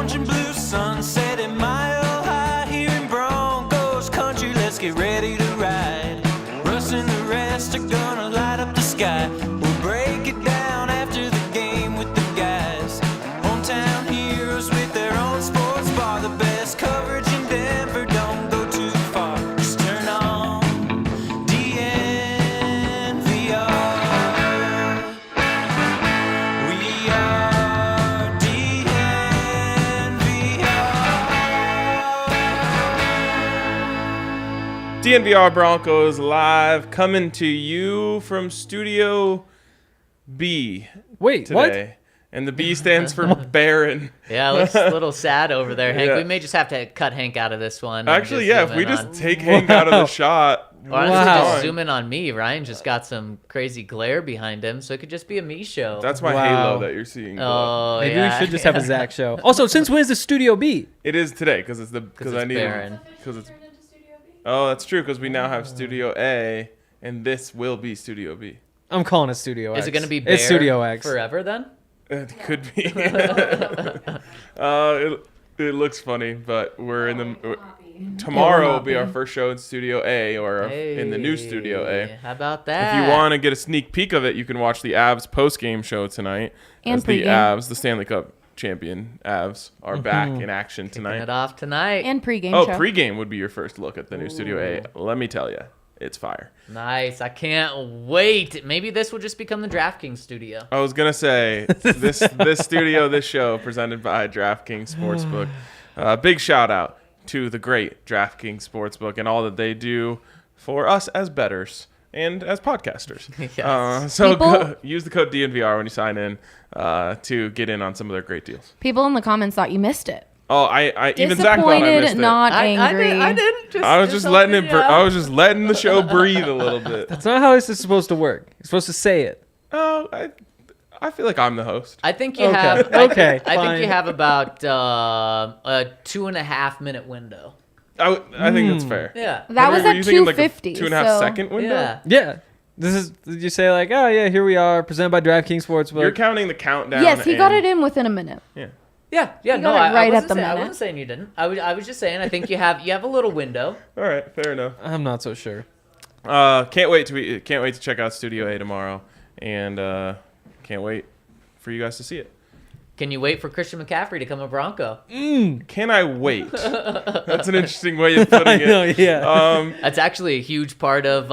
orange and blue sunset and mile high here in Broncos country. Let's get ready to ride. Russ and the rest are gonna light up the sky. We'll break it down after the game with the guys. Hometown heroes with their own sports bar. The best coverage in Denver, don't go too far. Just turn on DNVR. We are DNVR. DNVR Broncos live, coming to you from Studio B. Wait, today. And the B stands for Baron. Yeah, it looks a little sad over there, Hank. Yeah. We may just have to cut Hank out of this one. and Actually, just yeah, zoom if we in just on- take Hank out of the shot. Or honestly, Wow. just zoom in on me. Ryan just got some crazy glare behind him, so it could just be a me show. That's my Wow. halo that you're seeing. oh, Maybe yeah. we should just have a Zach show. Also, since when is the Studio B? It is today because it's because I it's need Baron. because it's. Oh, that's true because we now have Studio A, and this will be Studio B. I'm calling it Studio X. Is it going to be Bear It's Studio X. forever then? It could be. It looks funny, but we're in the. Tomorrow will be our first show in Studio A, or in the new Studio A. How about that? If you want to get a sneak peek of it, you can watch the Avs post-game show tonight. And as the pregame. Avs, the Stanley Cup champion Avs, are back in action Kicking tonight. it off tonight. And pregame Oh, show. pregame would be your first look at the new Studio A. Let me tell you, it's fire. Nice. I can't wait. Maybe this will just become the DraftKings studio. I was gonna say this studio, this show presented by DraftKings Sportsbook. Big shout out to the great DraftKings Sportsbook and all that they do for us as bettors and as podcasters. Yes. So People- use the code DNVR when you sign in to get in on some of their great deals. People in the comments thought you missed it. Oh, I even Zach thought I Disappointed, missed not I angry. didn't. I was just letting it. I was just letting the show breathe a little bit. That's not how this is supposed to work. You're supposed to say it. Oh, I feel like I'm the host. I think you Okay. have. Okay, I think fine. you have about a 2.5 minute window. I think that's fair. Yeah. That was Were at you thinking like a 2:50. 2.5 so second window? Yeah. Yeah. Did you say like, oh yeah, here we are, presented by DraftKings Sportsbook. You're counting the countdown. Yes, he got and- it in within a minute. Yeah. Yeah. You No, got it I right wasn't at the saying, I minute. wasn't saying you didn't. I was just saying. I think you have a little window. All right, fair enough. I'm not so sure. Can't wait to check out Studio A tomorrow, and can't wait for you guys to see it. Can you wait for Christian McCaffrey to come a Bronco? Can I wait? That's an interesting way of putting I it. know, yeah. That's actually a huge part of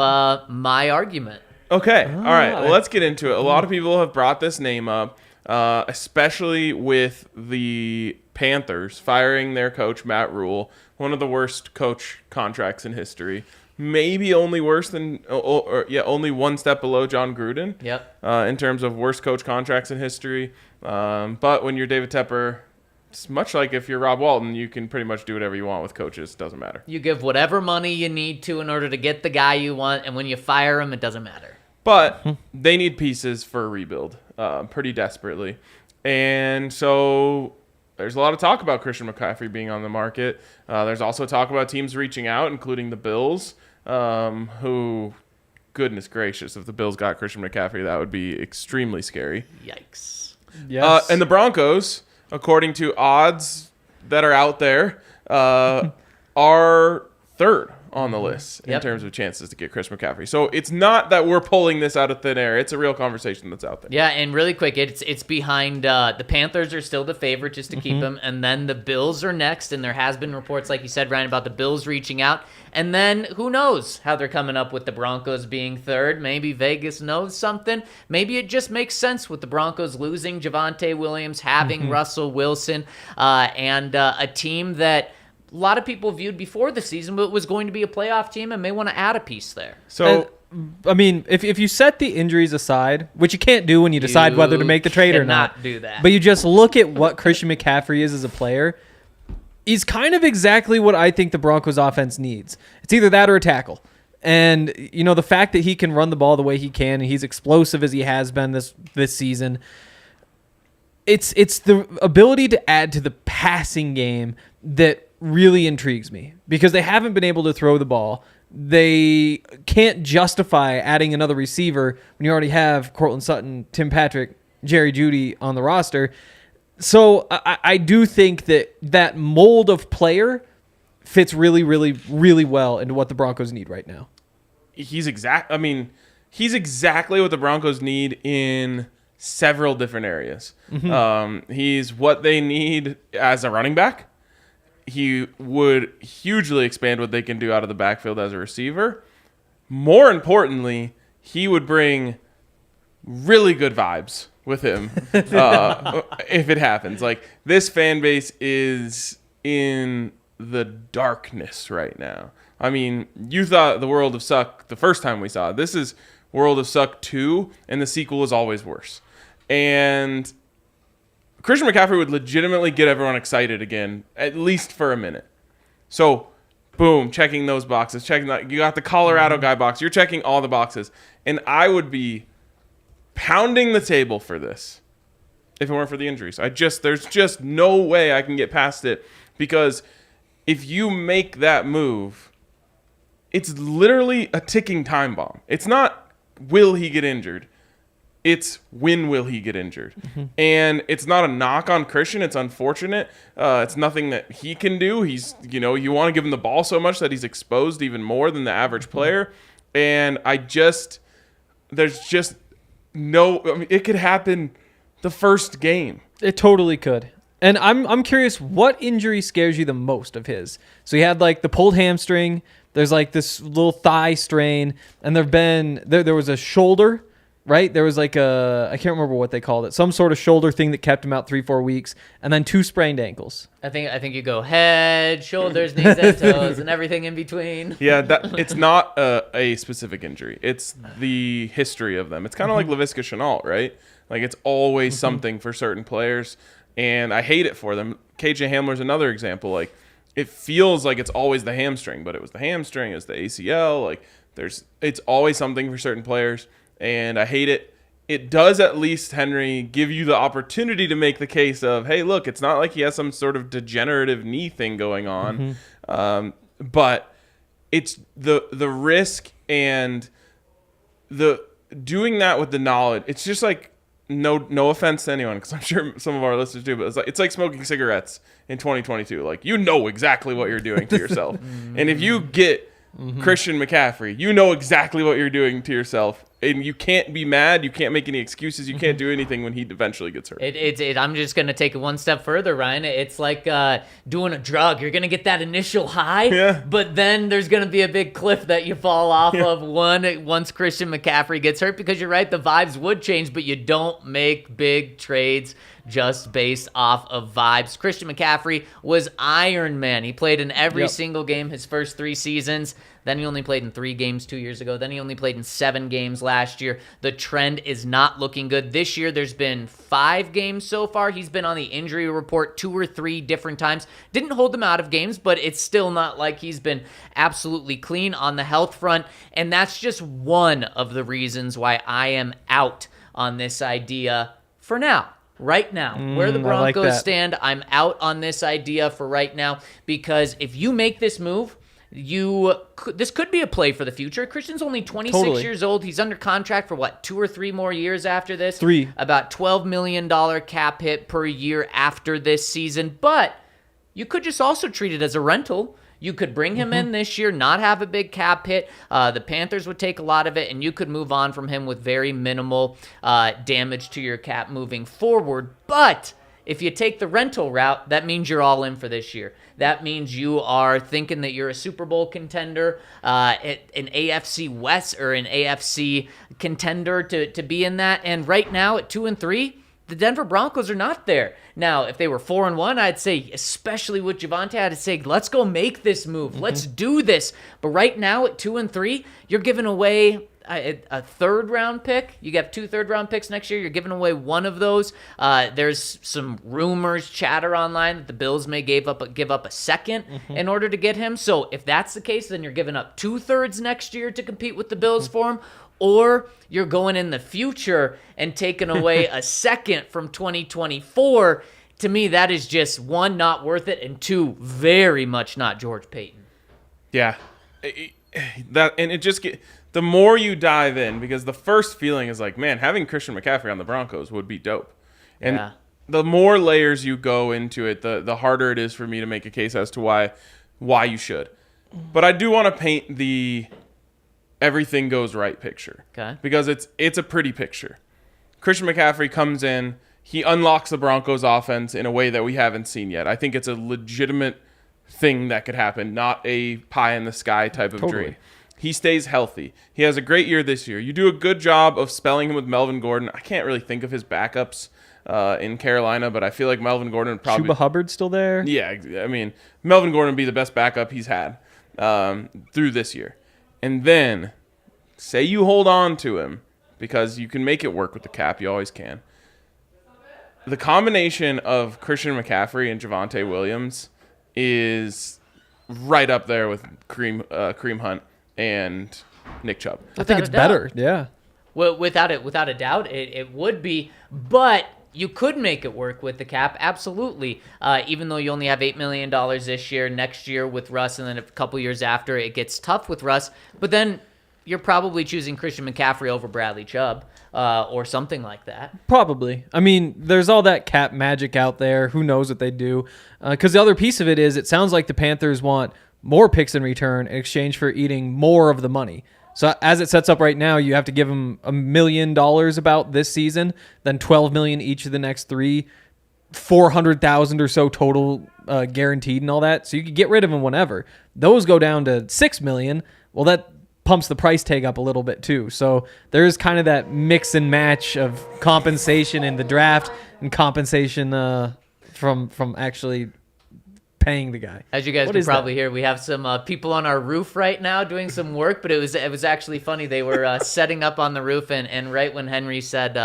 my argument. Okay, all right. Well, let's get into it. A lot of people have brought this name up, especially with the Panthers firing their coach, Matt Rule, one of the worst coach contracts in history. Maybe only worse than, only one step below John Gruden. Yep. In terms of worst coach contracts in history. But when you're David Tepper, it's much like if you're Rob Walton, you can pretty much do whatever you want with coaches. Doesn't matter. You give whatever money you need to in order to get the guy you want, and when you fire him, it doesn't matter. But they need pieces for a rebuild pretty desperately. And so there's a lot of talk about Christian McCaffrey being on the market. There's also talk about teams reaching out, including the Bills, who, goodness gracious, if the Bills got Christian McCaffrey, that would be extremely scary. Yikes. Yes. And the Broncos, according to odds that are out there, are third on the list in Yep. terms of chances to get Chris McCaffrey. So it's not that we're pulling this out of thin air. It's a real conversation that's out there. Yeah, and really quick, it's behind the Panthers are still the favorite just to keep him, and then the Bills are next, and there has been reports, like you said, Ryan, about the Bills reaching out, and then who knows how they're coming up with the Broncos being third. Maybe Vegas knows something. Maybe it just makes sense with the Broncos losing Javonte Williams, having Russell Wilson, and a team that a lot of people viewed before the season but was going to be a playoff team and may want to add a piece there. So I mean, if you set the injuries aside, which you can't do when you decide whether to make the trade or not, cannot do that. but you just look at what Christian McCaffrey is as a player, he's kind of exactly what I think the Broncos offense needs. It's either that or a tackle. And, you know, the fact that he can run the ball the way he can, and he's explosive as he has been this season, it's the ability to add to the passing game that really intrigues me, because they haven't been able to throw the ball. They can't justify adding another receiver when you already have Cortland Sutton, Tim Patrick, Jerry Jeudy on the roster. So I do think that mold of player fits really, really, really well into what the Broncos need right now. He's exactly what the Broncos need in several different areas. He's what they need as a running back. He would hugely expand what they can do out of the backfield as a receiver. More importantly, he would bring really good vibes with him if it happens. Like, this fan base is in the darkness right now. I mean, you thought the World of Suck the first time we saw it. This is World of Suck 2, and the sequel is always worse. And Christian McCaffrey would legitimately get everyone excited again, at least for a minute. So, boom, checking those boxes. You got the Colorado guy box. You're checking all the boxes. And I would be pounding the table for this if it weren't for the injuries. There's just no way I can get past it, because if you make that move, it's literally a ticking time bomb. It's not will he get injured. It's when will he get injured. And it's not a knock on Christian. It's unfortunate. It's nothing that he can do. He's, you want to give him the ball so much that he's exposed even more than the average player. And there's just it could happen the first game. It totally could. And I'm curious, what injury scares you the most of his? So he had like the pulled hamstring. There's like this little thigh strain, and there was a shoulder, right? There was like I can't remember what they called it, some sort of shoulder thing that kept him out 3-4 weeks, and then 2 sprained ankles. I think you go head, shoulders, knees, and toes, and everything in between. Yeah, it's not a specific injury. It's the history of them. It's kind of like Laviska Shenault, right? Like, it's always something for certain players, and I hate it for them. KJ Hamler's another example. Like, it feels like it's always the hamstring, but it was the hamstring, it's the ACL. Like, it's always something for certain players, and I hate it. It does at least, Henry, give you the opportunity to make the case of, hey, look, it's not like he has some sort of degenerative knee thing going on, but it's the risk and the doing that with the knowledge. It's just like, no offense to anyone, because I'm sure some of our listeners do, but it's like smoking cigarettes in 2022. Like, you know exactly what you're doing to yourself. And if you get Christian McCaffrey, you know exactly what you're doing to yourself. And you can't be mad. You can't make any excuses. You can't do anything when he eventually gets hurt. I'm just going to take it one step further, Ryan. It's like doing a drug. You're going to get that initial high, but then there's going to be a big cliff that you fall off of once Christian McCaffrey gets hurt, because you're right, the vibes would change, but you don't make big trades just based off of vibes. Christian McCaffrey was Iron Man. He played in every single game his first 3 seasons. Then he only played in 3 games 2 years ago. Then he only played in 7 games last year. The trend is not looking good. This year, there's been 5 games so far. He's been on the injury report 2 or 3 different times. Didn't hold him out of games, but it's still not like he's been absolutely clean on the health front. And that's just one of the reasons why I am out on this idea for now. Right now, where the Broncos stand, I'm out on this idea for right now, because if you make this move, this could be a play for the future. Christian's only 26 years old. He's under contract for 2 or 3 more years after this? 3. About $12 million cap hit per year after this season. But you could just also treat it as a rental. You could bring him in this year, not have a big cap hit. The Panthers would take a lot of it, and you could move on from him with very minimal damage to your cap moving forward. But if you take the rental route, that means you're all in for this year. That means you are thinking that you're a Super Bowl contender, an AFC West or an AFC contender to be in that. And right now at 2-3, the Denver Broncos are not there. Now, if they were 4-1, I'd say, especially with Javonte, I'd say, let's go make this move. Let's do this. But right now at 2-3, you're giving away a third-round pick. You have 2 third-round picks next year. You're giving away one of those. There's some rumors, chatter online that the Bills may give up a second in order to get him. So if that's the case, then you're giving up 2/3 next year to compete with the Bills for him. Or you're going in the future and taking away a second from 2024. To me, that is just, 1, not worth it, and 2, very much not George Payton. Yeah. The more you dive in, because the first feeling is like, man, having Christian McCaffrey on the Broncos would be dope. And the more layers you go into it, the harder it is for me to make a case as to why you should. But I do want to paint the everything goes right picture. Okay. Because it's a pretty picture. Christian McCaffrey comes in, he unlocks the Broncos offense in a way that we haven't seen yet. I think it's a legitimate thing that could happen, not a pie in the sky type of dream. He stays healthy. He has a great year this year. You do a good job of spelling him with Melvin Gordon. I can't really think of his backups in Carolina, but I feel like Melvin Gordon would probably... Chuba Hubbard's still there? Yeah, I mean, Melvin Gordon would be the best backup he's had through this year. And then, say you hold on to him, because you can make it work with the cap. You always can. The combination of Christian McCaffrey and Javonte Williams is right up there with Kareem Hunt and Nick Chubb. I think it's better. Yeah. Well, without a doubt, it would be. But you could make it work with the cap, absolutely. Even though you only have $8 million this year, next year with Russ, and then a couple years after, it gets tough with Russ. But then you're probably choosing Christian McCaffrey over Bradley Chubb or something like that. Probably. I mean, there's all that cap magic out there. Who knows what they do? Because the other piece of it is it sounds like the Panthers want more picks in return in exchange for eating more of the money. So as it sets up right now, you have to give them $1 million about this season, then $12 million each of the next three, 400,000 or so total guaranteed and all that. So you could get rid of them whenever. Those go down to $6 million. Well, that pumps the price tag up a little bit too. So there is kind of that mix and match of compensation in the draft and compensation from actually paying the guy. As you guys can probably hear, we have some people on our roof right now doing some work, but it was actually funny. They were setting up on the roof, and right when Henry said,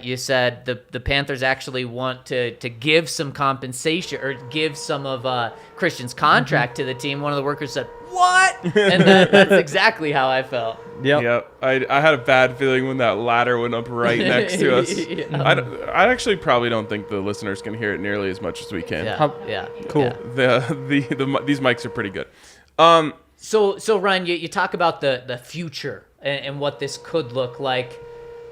you said the Panthers actually want to give some compensation or give some of Christian's contract to the team, one of the workers said, "What?" And that's exactly how I felt. Yep. I had a bad feeling when that ladder went up right next to us. Yeah. I actually probably don't think the listeners can hear it nearly as much as we can. Yeah. Cool. Yeah. These mics are pretty good. So Ryan, you talk about the future and what this could look like.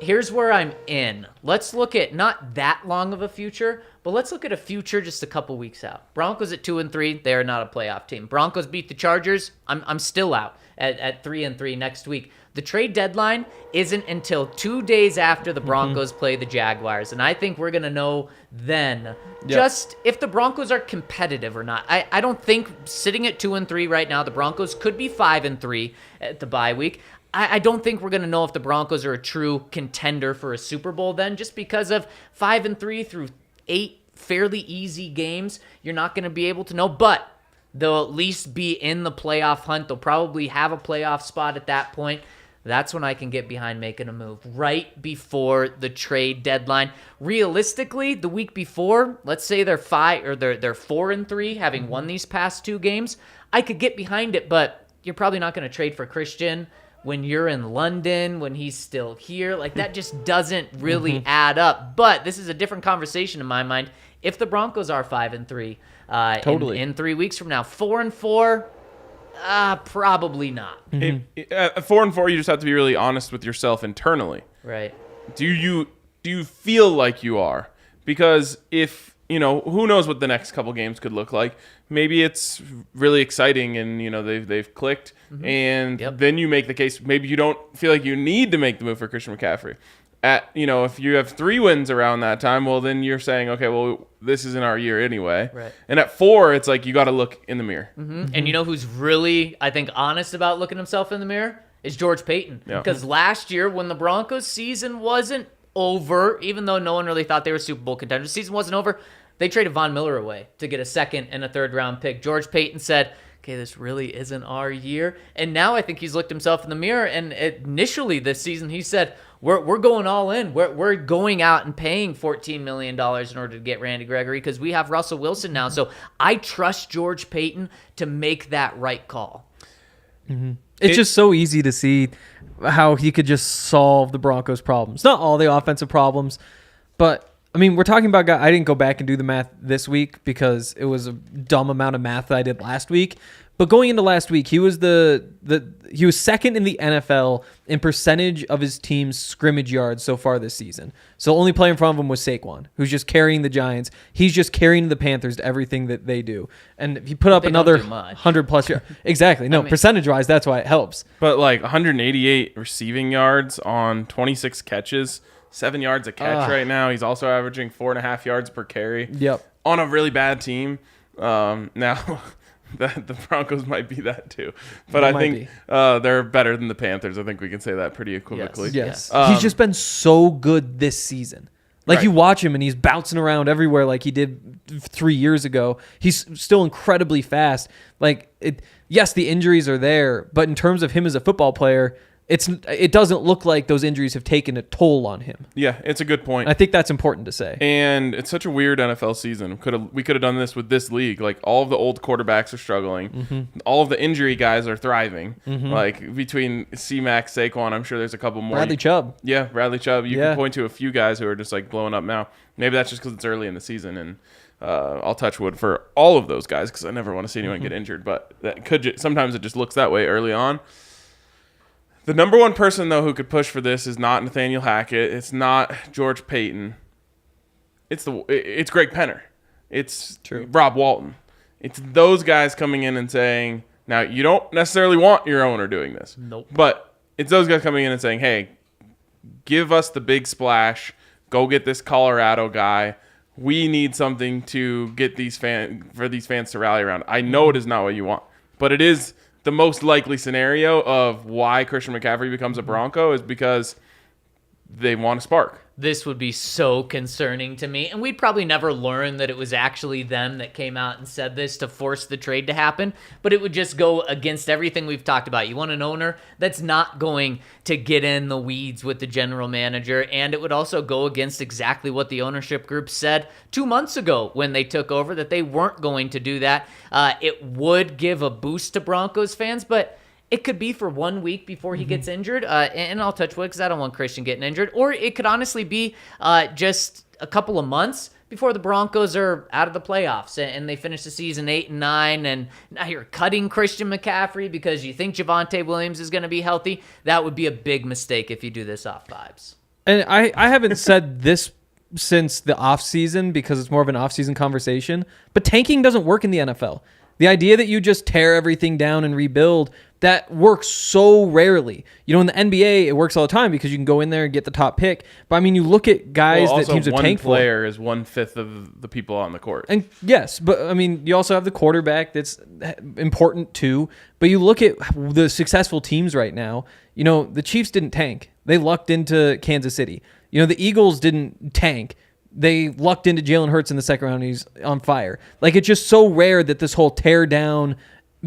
Here's where I'm in. Let's look at not that long of a future, but let's look at a future just a couple weeks out. Broncos at 2-3, they are not a playoff team. Broncos beat the Chargers. I'm still out at 3-3 next week. The trade deadline isn't until 2 days after the Broncos play the Jaguars, and I think we're gonna know then just if the Broncos are competitive or not. I don't think sitting at 2-3 right now, the Broncos could be 5-3 at the bye week. I don't think we're going to know if the Broncos are a true contender for a Super Bowl then, just because of 5-3 through 8 fairly easy games. You're not going to be able to know, but they'll at least be in the playoff hunt. They'll probably have a playoff spot at that point. That's when I can get behind making a move, right before the trade deadline. Realistically, the week before, let's say they're 4-3, having won these past 2 games, I could get behind it, but you're probably not going to trade for Christian when you're in London, when he's still here. Like, that just doesn't really add up. But this is a different conversation in my mind. If the Broncos are 5-3 in 3 weeks from now, 4-4, probably not. 4-4, you just have to be really honest with yourself internally. Right. Do you feel like you are? Because if, who knows what the next couple games could look like. Maybe it's really exciting and, they've clicked. And then you make the case. Maybe you don't feel like you need to make the move for Christian McCaffrey. If you have 3 wins around that time, well, then you're saying, okay, well, this isn't our year anyway. Right. And at 4, it's like you got to look in the mirror. And you know who's really, I think, honest about looking himself in the mirror? Is George Payton. Because last year, when the Broncos season wasn't over, even though no one really thought they were Super Bowl contenders, the season wasn't over, they traded Von Miller away to get a 2nd and a 3rd round pick. George Payton said, okay, this really isn't our year. And now I think he's looked himself in the mirror, and initially this season he said, we're going all in. We're going out and paying $14 million in order to get Randy Gregory because we have Russell Wilson now. So I trust George Payton to make that right call. It's just so easy to see how he could just solve the Broncos' problems. Not all the offensive problems, but I mean, we're talking about guys. I didn't go back and do the math this week because it was a dumb amount of math that I did last week. But going into last week, he was he was second in the NFL in percentage of his team's scrimmage yards so far this season. So the only player in front of him was Saquon, who's just carrying the Giants. He's just carrying the Panthers to everything that they do. And he put up another 100-plus yards. Exactly. No, percentage-wise, that's why it helps. But like 188 receiving yards on 26 catches, 7 yards a catch right now. He's also averaging 4.5 yards per carry. Yep. On a really bad team. Now... the Broncos might be that too, but I think they're better than the Panthers. I think we can say that pretty equivocally. Yes. He's just been so good this season. Like you watch him and he's bouncing around everywhere like he did 3 years ago. He's still incredibly fast. Yes, the injuries are there, but in terms of him as a football player, it doesn't look like those injuries have taken a toll on him. Yeah, it's a good point. I think that's important to say. And it's such a weird NFL season. We could have done this with this league. Like all of the old quarterbacks are struggling. Mm-hmm. All of the injury guys are thriving. Mm-hmm. Like between C-Mac, Saquon, I'm sure there's a couple more. Bradley Chubb. Yeah, Bradley Chubb. You can point to a few guys who are just like blowing up now. Maybe that's just because it's early in the season, and I'll touch wood for all of those guys because I never want to see anyone get injured. But that sometimes it just looks that way early on. The number one person, though, who could push for this is not Nathaniel Hackett. It's not George Payton. It's Greg Penner. It's Rob Walton. It's those guys coming in and saying, now, you don't necessarily want your owner doing this. Nope. But it's those guys coming in and saying, hey, give us the big splash. Go get this Colorado guy. We need something to get these fans to rally around. I know it is not what you want, but it is the most likely scenario of why Christian McCaffrey becomes a Bronco is because they want a spark. This would be so concerning to me. And we'd probably never learn that it was actually them that came out and said this to force the trade to happen. But it would just go against everything we've talked about. You want an owner that's not going to get in the weeds with the general manager. And it would also go against exactly what the ownership group said 2 months ago when they took over, that they weren't going to do that. It would give a boost to Broncos fans, but it could be for 1 week before he gets injured, and I'll touch wood because I don't want Christian getting injured. Or it could honestly be just a couple of months before the Broncos are out of the playoffs and they finish the season 8-9, and now you're cutting Christian McCaffrey because you think Javonte Williams is going to be healthy. That would be a big mistake if you do this off vibes. And I haven't said this since the offseason because it's more of an offseason conversation, but tanking doesn't work in the NFL. The idea that you just tear everything down and rebuild, that works so rarely. You know, in the NBA, it works all the time because you can go in there and get the top pick. But, I mean, you look at guys that teams have tanked for. One player is 1/5 of the people on the court. And yes, but, I mean, you also have the quarterback that's important too. But you look at the successful teams right now, you know, the Chiefs didn't tank. They lucked into Kansas City. You know, the Eagles didn't tank. They lucked into Jalen Hurts in the second round and he's on fire. Like, it's just so rare that this whole tear down,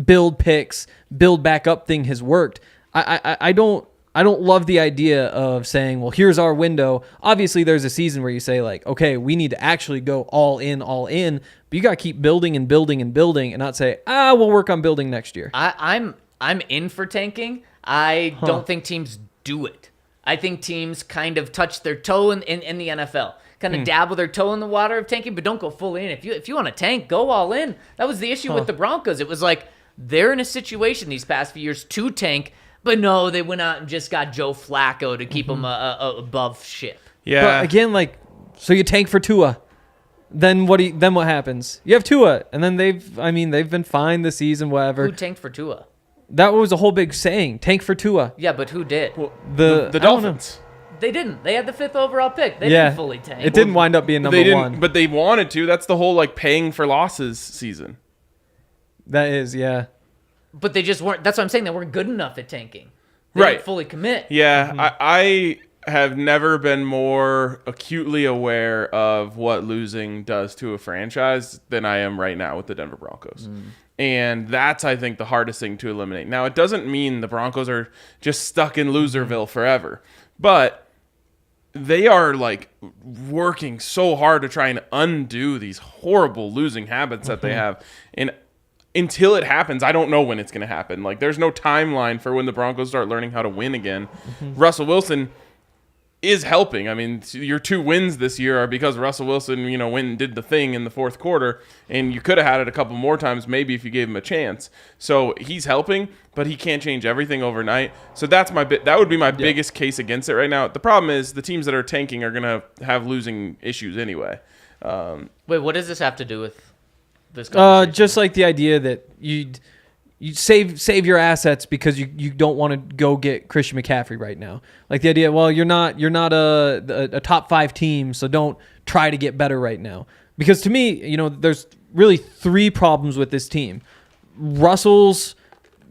build picks, build back up thing has worked. I don't love the idea of saying, well, here's our window. Obviously, there's a season where you say, like, okay, we need to actually go all in, but you got to keep building and building and building and not say, we'll work on building next year. I'm in for tanking. I don't think teams do it. I think teams kind of touch their toe in the NFL. Kind of dabble their toe in the water of tanking, but don't go full in. If you want to tank, go all in. That was the issue with the Broncos. It was like they're in a situation these past few years to tank, but no, they went out and just got Joe Flacco to keep them above ship. Yeah. But again, like, so you tank for Tua. Then what happens? You have Tua, and then they've been fine this season, whatever. Who tanked for Tua? That was a whole big saying, tank for Tua. Yeah, but who did? Well, the Dolphins. They didn't. They had the 5th overall pick. They didn't fully tank. It didn't wind up being number one. But they wanted to. That's the whole, like, paying for losses season. That is, yeah. But they just weren't. That's what I'm saying. They weren't good enough at tanking. They didn't fully commit. Yeah, I have never been more acutely aware of what losing does to a franchise than I am right now with the Denver Broncos. And that's, I think, the hardest thing to eliminate. Now, it doesn't mean the Broncos are just stuck in loserville forever. But they are, like, working so hard to try and undo these horrible losing habits that they have. And until it happens, I don't know when it's going to happen. Like, there's no timeline for when the Broncos start learning how to win again. Russell Wilson, is helping. I mean, your 2 wins this year are because Russell Wilson, went and did the thing in the fourth quarter, and you could have had it a couple more times maybe if you gave him a chance. So he's helping, but he can't change everything overnight. So that would be my biggest case against it right now. The problem is the teams that are tanking are going to have losing issues anyway. Wait, what does this have to do with this conversation? Just like the idea that you save your assets because you don't want to go get Christian McCaffrey right now. Like the idea, well, you're not a top 5 team, so don't try to get better right now. Because to me, there's really 3 problems with this team. Russell's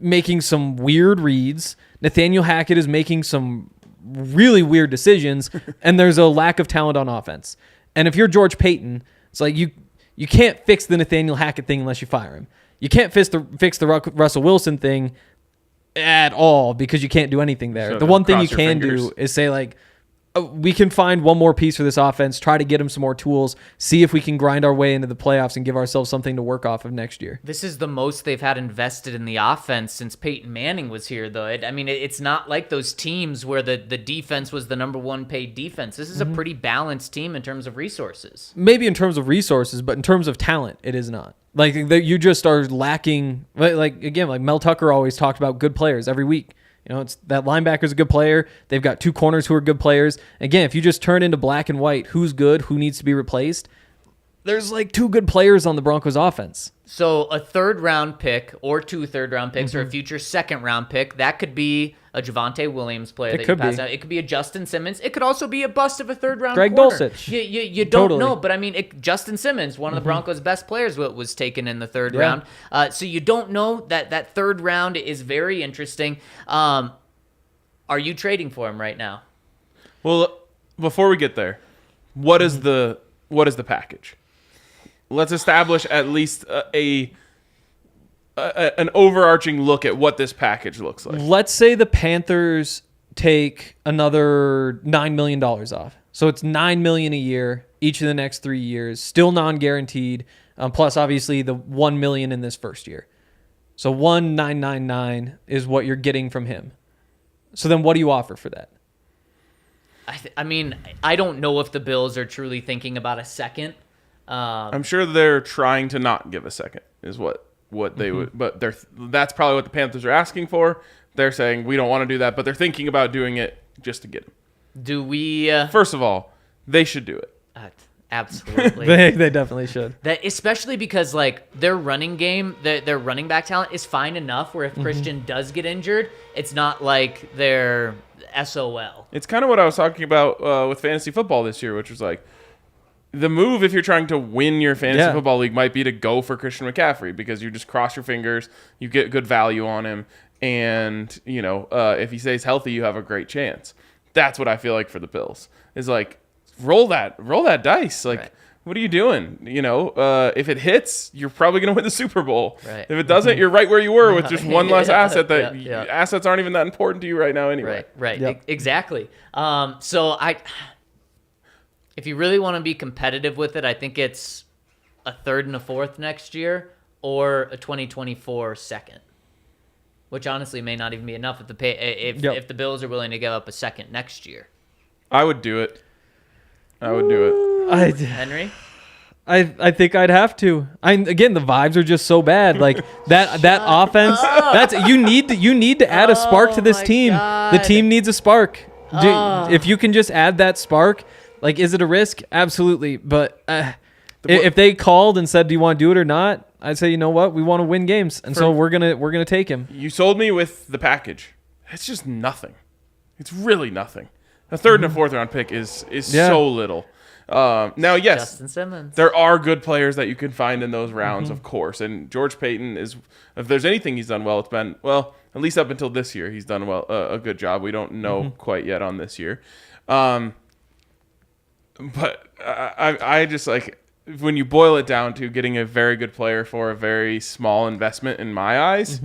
making some weird reads. Nathaniel Hackett is making some really weird decisions, and there's a lack of talent on offense. And if you're George Payton, it's like you can't fix the Nathaniel Hackett thing unless you fire him. You can't fix the Russell Wilson thing at all because you can't do anything there. So the one thing you cross your can fingers. do is say, like, we can find one more piece for this offense, try to get him some more tools, see if we can grind our way into the playoffs and give ourselves something to work off of next year. This is the most they've had invested in the offense since Peyton Manning was here, though. It's not like those teams where the defense was the number 1 paid defense. This is a pretty balanced team in terms of resources. Maybe in terms of resources, but in terms of talent, it is not. Like, you just are lacking. Like again, like Mel Tucker always talked about good players every week. It's that linebacker's a good player. They've got 2 corners who are good players. Again, if you just turn into black and white, who's good, who needs to be replaced, there's like 2 good players on the Broncos offense. So a 3rd round pick or 2 third round picks or a future 2nd round pick, that could be a Javonte Williams player It that could you pass be. out. It could be a Justin Simmons. It could also be a bust of a 3rd round Greg corner. Dulcich. You don't Totally. know, but Justin Simmons, one of the Broncos' best players, was taken in the 3rd Yeah. round. So you don't know. That 3rd round is very interesting. Are you trading for him right now? Well, before we get there, what is the package? Let's establish at least an overarching look at what this package looks like. Let's say the Panthers take another $9 million off. So it's $9 million a year each of the next 3 years, still non-guaranteed, plus obviously the $1 million in this first year. So 1,999 is what you're getting from him. So then what do you offer for that? I don't know if the Bills are truly thinking about a second. I'm sure they're trying to not give a second is what they would, but that's probably what the Panthers are asking for. They're saying we don't want to do that, but they're thinking about doing it just to get him. Do we? First of all, they should do it. Absolutely. They definitely should. That especially because like their running game, their running back talent is fine enough where if Christian does get injured, it's not like they're SOL. It's kind of what I was talking about with fantasy football this year, which was like the move if you're trying to win your fantasy football league might be to go for Christian McCaffrey because you just cross your fingers, you get good value on him, and if he stays healthy, you have a great chance. That's what I feel like for the Bills is like. Roll that dice. Like, What are you doing? If it hits, you're probably going to win the Super Bowl. Right. If it doesn't, you're right where you were with just one less asset. Yeah. Assets aren't even that important to you right now anyway. Right. Yep. Exactly. If you really want to be competitive with it, I think it's a 3rd and a 4th next year or a 2024 2nd, which honestly may not even be enough if the Bills are willing to give up a 2nd next year. I would do it. Henry? I think I'd have to. Again, the vibes are just so bad. Like that offense. You need to add a spark to this my team. God. The team needs a spark. If you can just add that spark, like, is it a risk? Absolutely. But if they called and said, "Do you want to do it or not?" I'd say, you know what, we want to win games, and so we're gonna take him. You sold me with the package. It's just nothing. It's really nothing. A 3rd and a 4th round pick is so little. Now, yes, Justin Simmons. there are good players that you can find in those rounds, of course. And George Payton is, if there's anything he's done well, it's been, well, at least up until this year, he's done a good job. We don't know quite yet on this year. But I just like, when you boil it down to getting a very good player for a very small investment in my eyes,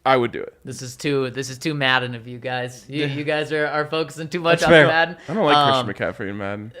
I would do it. This is too Madden of you guys. You guys are focusing too much That's on fair. Madden. I don't like Christian McCaffrey in Madden.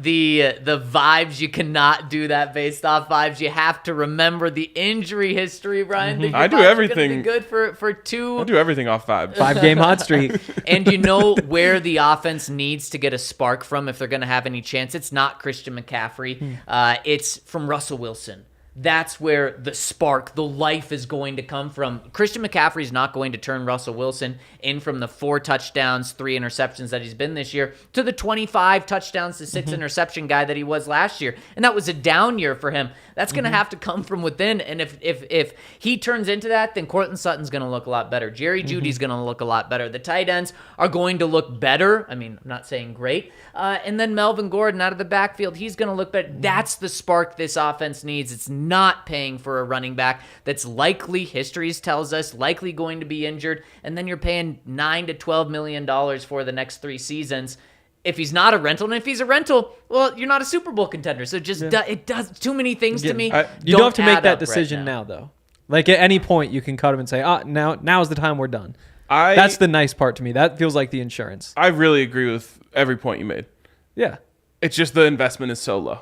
The vibes, you cannot do that based off vibes. You have to remember the injury history, Brian. I do Vibes are gonna everything- be good for two. I do everything off vibes. 5-game hot streak. And you know where the offense needs to get a spark from if they're going to have any chance. It's not Christian McCaffrey. It's from Russell Wilson. That's where the spark, the life is going to come from. Christian McCaffrey is not going to turn Russell Wilson in from the 4 touchdowns, 3 interceptions that he's been this year to the 25 touchdowns to 6 interception guy that he was last year. And that was a down year for him. That's going to have to come from within. And if he turns into that, then Courtland Sutton's going to look a lot better. Jerry Jeudy's going to look a lot better. The tight ends are going to look better. I mean, I'm not saying great. And then Melvin Gordon out of the backfield, he's going to look better. That's the spark this offense needs. It's not paying for a running back that's likely, history tells us, likely going to be injured. And then you're paying $9 to $12 million for the next 3 seasons. If he's not a rental, and if he's a rental, well, you're not a Super Bowl contender. So it does too many things to me. You don't have to make add that up right decision now, though. Like at any point, you can cut him and say, now's the time we're done. That's the nice part to me. That feels like the insurance. I really agree with every point you made. Yeah. It's just the investment is so low.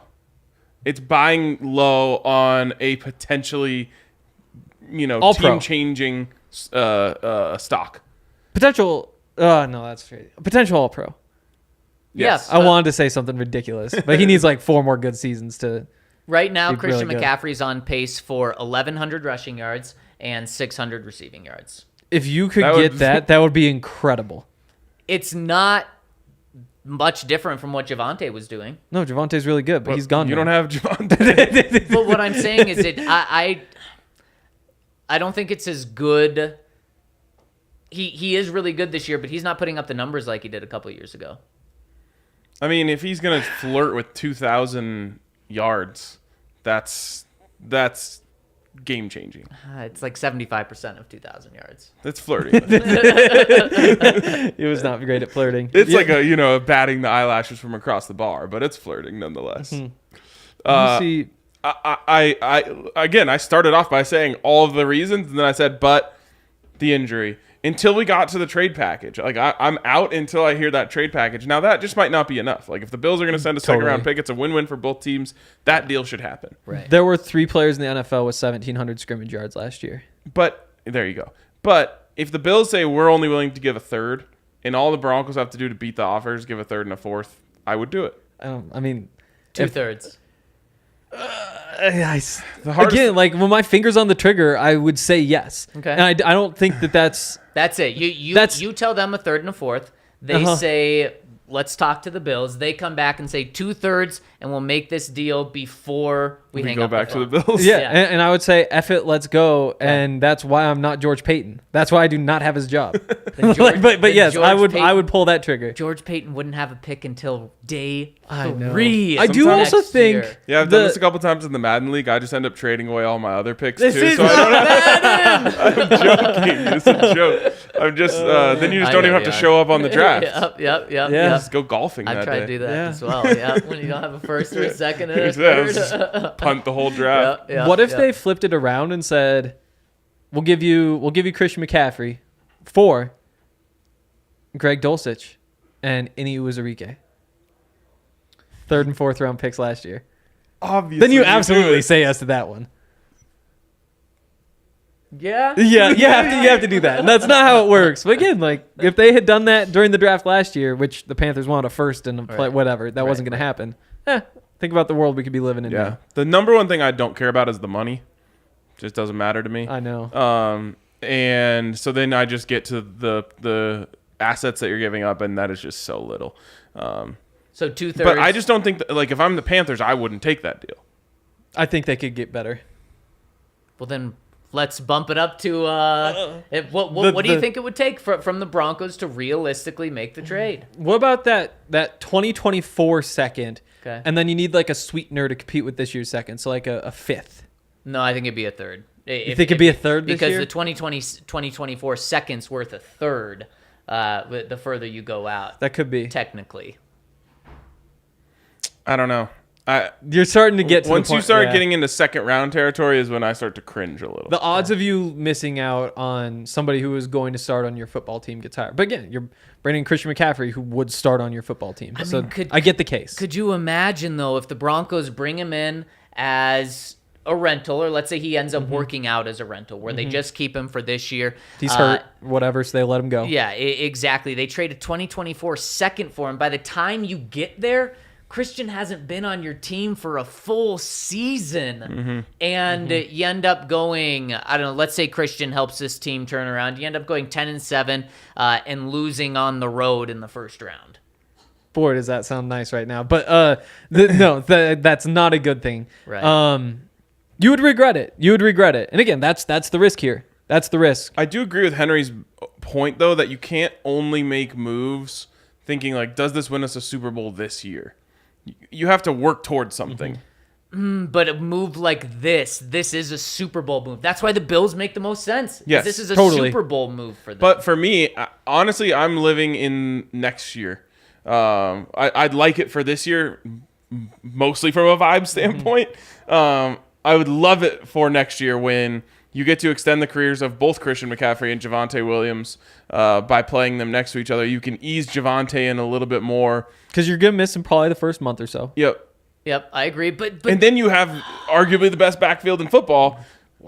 It's buying low on a potentially, All pro. team-changing stock. Potential. No, that's straight. Potential All Pro. Yes. I wanted to say something ridiculous, but he needs like 4 more good seasons to. Right now, Be Christian really good. McCaffrey's on pace for 1,100 rushing yards and 600 receiving yards. If you could That get would- that would be incredible. It's not much different from what Javonte was doing. No, Javante's really good, but he's gone. You now. don't have Javonte. But what I'm saying is I don't think it's as good. He is really good this year, but he's not putting up the numbers like he did a couple of years ago. I mean, if he's going to flirt with 2,000 yards, that's game-changing. It's like 75% of 2,000 yards. That's flirting. He was not great at flirting. It's like batting the eyelashes from across the bar, but it's flirting nonetheless. You see, I started off by saying all of the reasons, and then I said, but the injury. Until we got to the trade package. Like, I'm out until I hear that trade package. Now, that just might not be enough. Like, if the Bills are going to send a second-round pick, it's a win-win for both teams. That deal should happen. Right. there were 3 players in the NFL with 1,700 scrimmage yards last year. But, there you go. But, if the Bills say we're only willing to give a third, and all the Broncos have to do to beat the offer is give a third and a fourth, I would do it. I mean, 2/3. The hardest again, like when my finger's on the trigger, I would say yes. Okay. And I don't think that's. That's it. You tell them a third and a fourth. They say, let's talk to the Bills. They come back and say 2/3, and we'll make this deal before we hang go up back the to the phone. Bills. Yeah, Yeah. And I would say, F it, let's go. And that's why I'm not George Payton. That's why I do not have his job. Then George- but then yes, George I would Payton- pull that trigger. George Payton wouldn't have a pick until day I know. 3. I do Sometimes- also think year. Yeah, I've done this a couple times in the Madden League. I just end up trading away all my other picks, This too. is So I don't have I'm joking. It's a joke. I'm just, then you just I don't know even have you to are. show up on the draft. Yep. Yeah. Just go golfing I've that tried day. to do that Yeah. as well. Yeah, when you don't have a first or a second and a Yeah, just third. punt the whole draft. what if they flipped it around and said, "We'll give you Christian McCaffrey for Greg Dulcich and Ini Uwazurike, 3rd and 4th round picks last year." Obviously. Then you do absolutely it. say yes to that one. Yeah. Yeah, you have to do that. And that's not how it works. But again, like if they had done that during the draft last year, which the Panthers wanted a first and a play, Right. whatever, that wasn't going to happen. Think about the world we could be living in Yeah. now. The number one thing I don't care about is the money. Just doesn't matter to me. I know. And so then I just get to the assets that you're giving up, and that is just so little. So 2/3. But I just don't think that, like, if I'm the Panthers, I wouldn't take that deal. I think they could get better. Well, then let's bump it up to what do you think it would take from the Broncos to realistically make the trade? What about that 2024 second? Okay. And then you need like a sweetener to compete with this year's second, so like a 5th. No, I think it'd be a third. You think it'd be a third this because year? the 2024 second's worth a third. The further you go out, That could be. technically. I don't know. You're starting to get to Once the point, you start yeah. getting into second round territory is when I start to cringe a little. The odds of you missing out on somebody who is going to start on your football team gets higher. But again, you're bringing Christian McCaffrey, who would start on your football team. I get the case. Could you imagine, though, if the Broncos bring him in as a rental, or let's say he ends up working out as a rental, where they just keep him for this year. He's hurt, whatever, so they let him go. Yeah, exactly. They traded 2024 second for him. By the time you get there, Christian hasn't been on your team for a full season. And you end up going, I don't know, let's say Christian helps this team turn around. You end up going 10-7 and losing on the road in the first round. Boy, does that sound nice right now. But that's not a good thing. Right. You would regret it. And again, that's the risk here. That's the risk. I do agree with Henry's point, though, that you can't only make moves thinking, like, does this win us a Super Bowl this year? You have to work towards something. But a move like this is a Super Bowl move. That's why the Bills make the most sense. Yes, this is a totally. Super Bowl move for them. But for me, honestly, I'm living in next year. I'd like it for this year, mostly from a vibe standpoint. I would love it for next year when you get to extend the careers of both Christian McCaffrey and Javonte Williams by playing them next to each other. You can ease Javonte in a little bit more. Because you're going to miss him probably the first month or so. Yep, I agree. But And then you have arguably the best backfield in football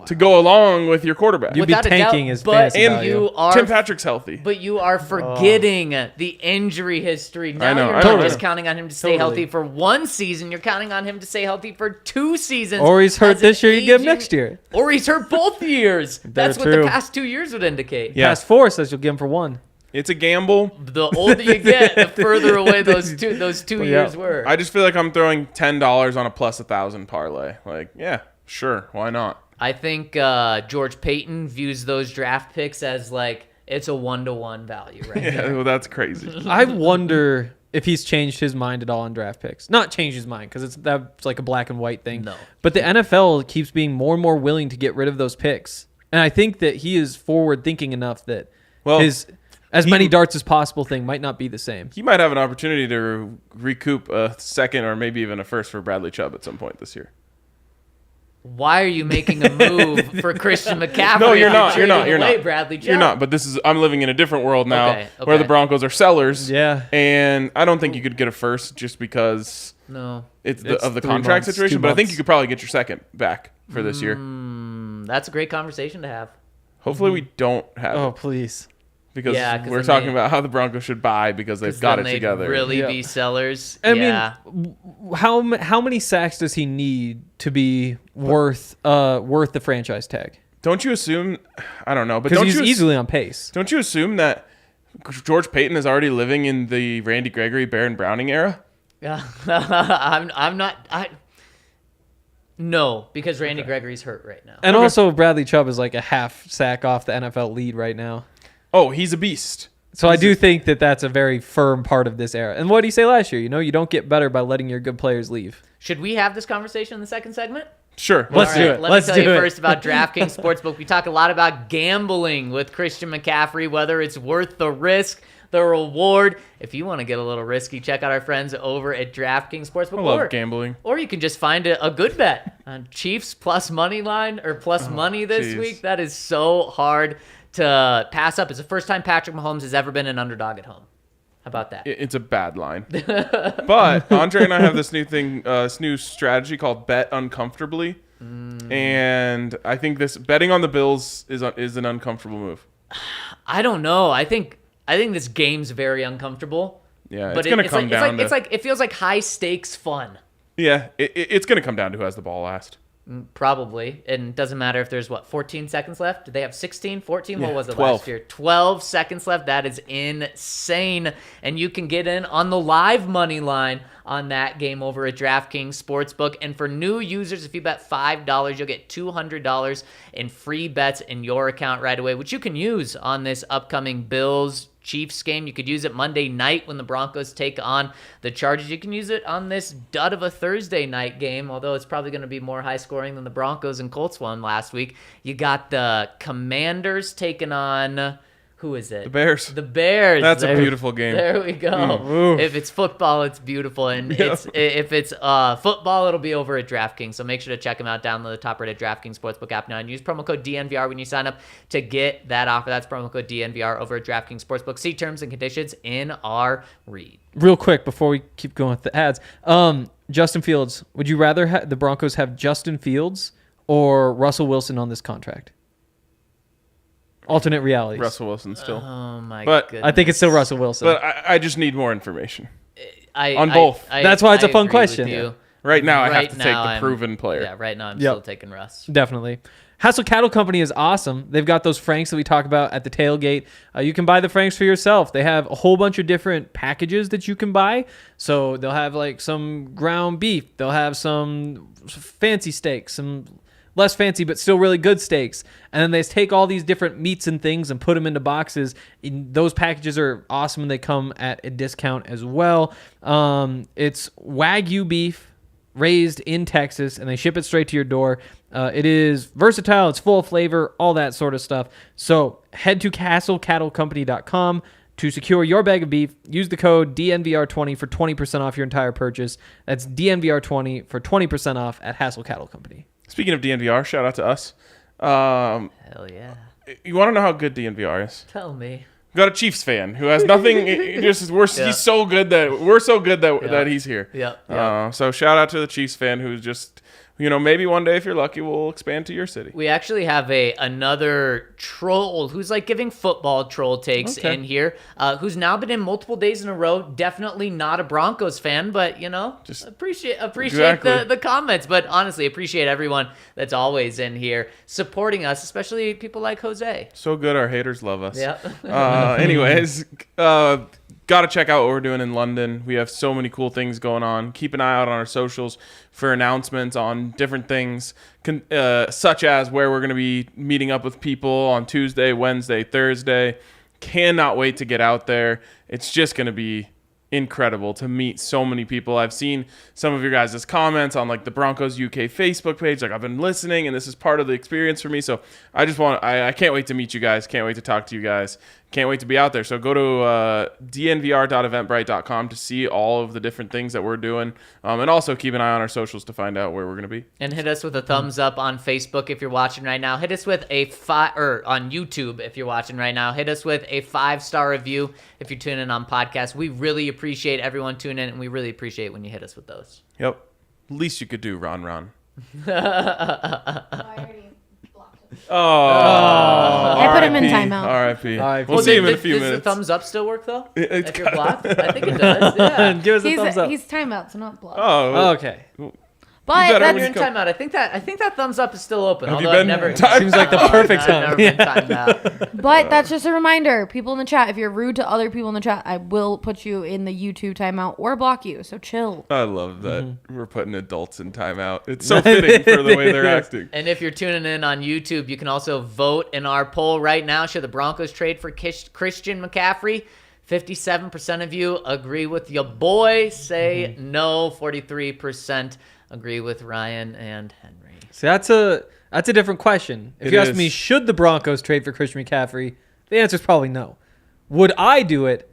to go along with your quarterback. You'd be without a tanking doubt, his but fantasy And value. you are Tim Patrick's healthy. But you are forgetting the injury history. Now I know, you're I not know. just counting on him to stay healthy for one season. You're counting on him to stay healthy for 2 seasons. Or he's hurt as this an year, you get him aging- next year. Or he's hurt both years. That's what true. the past 2 years would indicate. Yeah. Past 4 says you'll get him for 1. It's a gamble. The older you get, the further away those two Yeah. years were. I just feel like I'm throwing $10 on a plus 1,000 parlay. Like, yeah, sure, why not? I think George Payton views those draft picks as like it's a 1-to-1 value, right? Yeah, well, that's crazy. I wonder if he's changed his mind at all on draft picks. Not changed his mind, because that's like a black and white thing. No. But the NFL keeps being more and more willing to get rid of those picks. And I think that he is forward thinking enough that his many darts as possible thing might not be the same. He might have an opportunity to recoup a second or maybe even a first for Bradley Chubb at some point this year. Why are you making a move for Christian McCaffrey? No, you're if not. You're trading not. You're away not. Bradley Chubb? You're not. But I'm living in a different world now Okay, where the okay. Broncos are sellers. Yeah. And I don't think you could get a first just because No. it's It's of the 3 contract months, situation. 2 But I think months. you could probably get your second back for this year. That's a great conversation to have. Hopefully we don't have Oh, it please. because Yeah, 'cause we're then talking they- about how the Broncos should buy because they've 'Cause got then it they'd together. really Yeah. be sellers. I yeah. mean, how many sacks does he need to be worth the franchise tag? Don't you assume? I don't know, but Because don't he's you easily on pace. don't you assume that George Payton is already living in the Randy Gregory, Baron Browning era? Yeah. I'm not. No, because Randy Gregory's hurt right now. And also, Bradley Chubb is like a half sack off the NFL lead right now. Oh, he's a beast. So I do think that that's a very firm part of this era. And what did he say last year? You don't get better by letting your good players leave. Should we have this conversation in the second segment? Sure. Let's do it. Let Let's me tell do you it. first about DraftKings Sportsbook. We talk a lot about gambling with Christian McCaffrey, whether it's worth the risk, the reward. If you want to get a little risky, check out our friends over at DraftKings Sportsbook. I love gambling. Or you can just find a good bet on Chiefs plus money line or plus money this geez. week. That is so hard to pass up. It's the first time Patrick Mahomes has ever been an underdog at home. How about that? It's a bad line. But Andre and I have this new thing, this new strategy called Bet Uncomfortably. And I think this betting on the Bills is an uncomfortable move. I don't know. I think this game's very uncomfortable. Yeah, But it's going to come down to... it's like it feels like high stakes fun. Yeah, it's going to come down to who has the ball last. Probably. And it doesn't matter if there's 14 seconds left. Did they have 16, 14? What Yeah, was it 12. last year? 12 seconds left. That is insane. And you can get in on the live money line on that game over at DraftKings Sportsbook. And for new users, if you bet $5, you'll get $200 in free bets in your account right away, which you can use on this upcoming Bills Chiefs game. You could use it Monday night when the Broncos take on the Chargers. You can use it on this dud of a Thursday night game, although it's probably going to be more high scoring than the Broncos and Colts won last week. You got the Commanders taking on Who is it? The Bears. The Bears. That's a beautiful game. There we go. If it's football, it's beautiful, and if it's football, it'll be over at DraftKings. So make sure to check them out. Download the top-rated DraftKings Sportsbook app now and use promo code DNVR when you sign up to get that offer. That's promo code DNVR over at DraftKings Sportsbook. See terms and conditions in our read. Real quick before we keep going with the ads, Justin Fields. Would you rather the Broncos have Justin Fields or Russell Wilson on this contract? Alternate realities. Russell Wilson still. Oh my But goodness. I think it's still Russell Wilson. But I just need more information. On both. That's why it's a fun question. You. Right now, I have Right to now, take the I'm- proven player. Yeah, right now I'm Yep. still taking Russ. Definitely. Hassel Cattle Company is awesome. They've got those Franks that we talk about at the tailgate. You can buy the Franks for yourself. They have a whole bunch of different packages that you can buy. So they'll have like some ground beef. They'll have some fancy steaks, some less fancy but still really good steaks. And then they take all these different meats and things and put them into boxes. Those packages are awesome and they come at a discount as well. It's Wagyu beef raised in Texas, and they ship it straight to your door. It is versatile. It's full of flavor, all that sort of stuff. So head to castlecattlecompany.com to secure your bag of beef. Use the code DNVR20 for 20% off your entire purchase. That's DNVR20 for 20% off at Hassel Cattle Company. Speaking of DNVR, shout out to us. Hell yeah. You want to know how good DNVR is? Tell me. We got a Chiefs fan who has nothing. He's so good that we're so good that he's here. Yep. So shout out to the Chiefs fan who's just, maybe one day if you're lucky, we'll expand to your city. We actually have another troll who's like giving football troll takes in here, who's now been in multiple days in a row. Definitely not a Broncos fan, but Just appreciate exactly. the comments. But honestly, appreciate everyone that's always in here supporting us, especially people like Jose. So good, our haters love us. Yeah. Anyways, got to check out what we're doing in London. We have so many cool things going on. Keep an eye out on our socials for announcements on different things, such as where we're going to be meeting up with people on Tuesday, Wednesday, Thursday. Cannot wait to get out there. It's just going to be incredible to meet so many people. I've seen some of your guys' comments on like the Broncos UK Facebook page. Like, I've been listening and this is part of the experience for me. So I can't wait to meet you guys. Can't wait to talk to you guys. Can't wait to be out there. So go to dnvr.eventbrite.com to see all of the different things that we're doing. And also keep an eye on our socials to find out where we're going to be. And hit us with a thumbs up on Facebook if you're watching right now. Hit us with on YouTube if you're watching right now. Hit us with a 5-star review if you're tuning in on podcast. We really appreciate everyone tuning in, and we really appreciate when you hit us with those. Yep. Least you could do, Ron. I put him in timeout. R.I.P. We'll see him in a few Does minutes. the thumbs up still work, though? If you're blocked? I think it does, yeah. Give us a thumbs up. He's timeout, so not blocked. Oh, Okay. But better that's You're in timeout. I think that thumbs up is still open. Have you although been I've never timed Seems like the perfect I've time. never been timed out. But that's just a reminder. People in the chat, if you're rude to other people in the chat, I will put you in the YouTube timeout or block you. So chill. I love that we're putting adults in timeout. It's so fitting for the way they're acting. And if you're tuning in on YouTube, you can also vote in our poll right now. Should the Broncos trade for Christian McCaffrey? 57% of you agree with your boy. Say no. 43% agree with Ryan and Henry. See, that's a different question. If It you ask is. me, should the Broncos trade for Christian McCaffrey? The answer is probably no. Would I do it?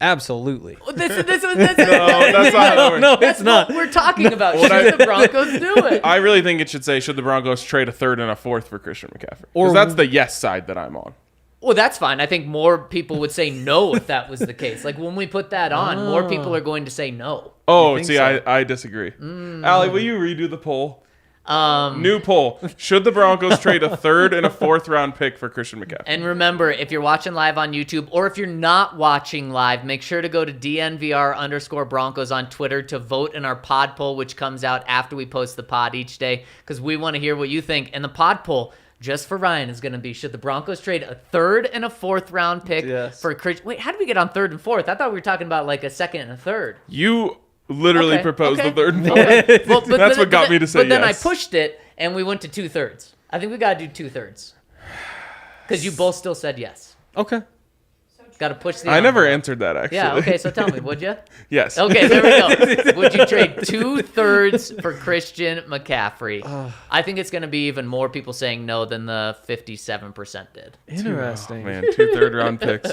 Absolutely. This No, that's not how it works. No, That's it's not. what we're talking about. Should the Broncos do it? I really think it should say, should the Broncos trade a third and a fourth for Christian McCaffrey? Or- Because that's the yes side that I'm on. Well, that's fine. I think more people would say no if that was the case. Like when we put that on, more people are going to say no. Oh, think see, so? I disagree. Allie, will you redo the poll? Um, New poll. Should the Broncos trade a third and a fourth round pick for Christian McCaffrey? And remember, if you're watching live on YouTube, or if you're not watching live, make sure to go to DNVR_Broncos on Twitter to vote in our pod poll, which comes out after we post the pod each day, because we want to hear what you think. And the pod poll, just for Ryan, is going to be, should the Broncos trade a third and a fourth round pick for Christian? Wait, how did we get on third and fourth? I thought we were talking about like a second and a third. You literally proposed the third and fourth. Okay. Well, That's what got me to say But then yes. I pushed it, and we went to 2/3. I think we got to do 2/3. Because you both still said yes. Okay. Got to push the I never envelope. answered that, actually. Yeah, okay, so tell me, would you? Yes. Okay, there we go. Would you trade 2/3 for Christian McCaffrey? I think it's going to be even more people saying no than the 57% did. Interesting. Man, 2 third-round picks.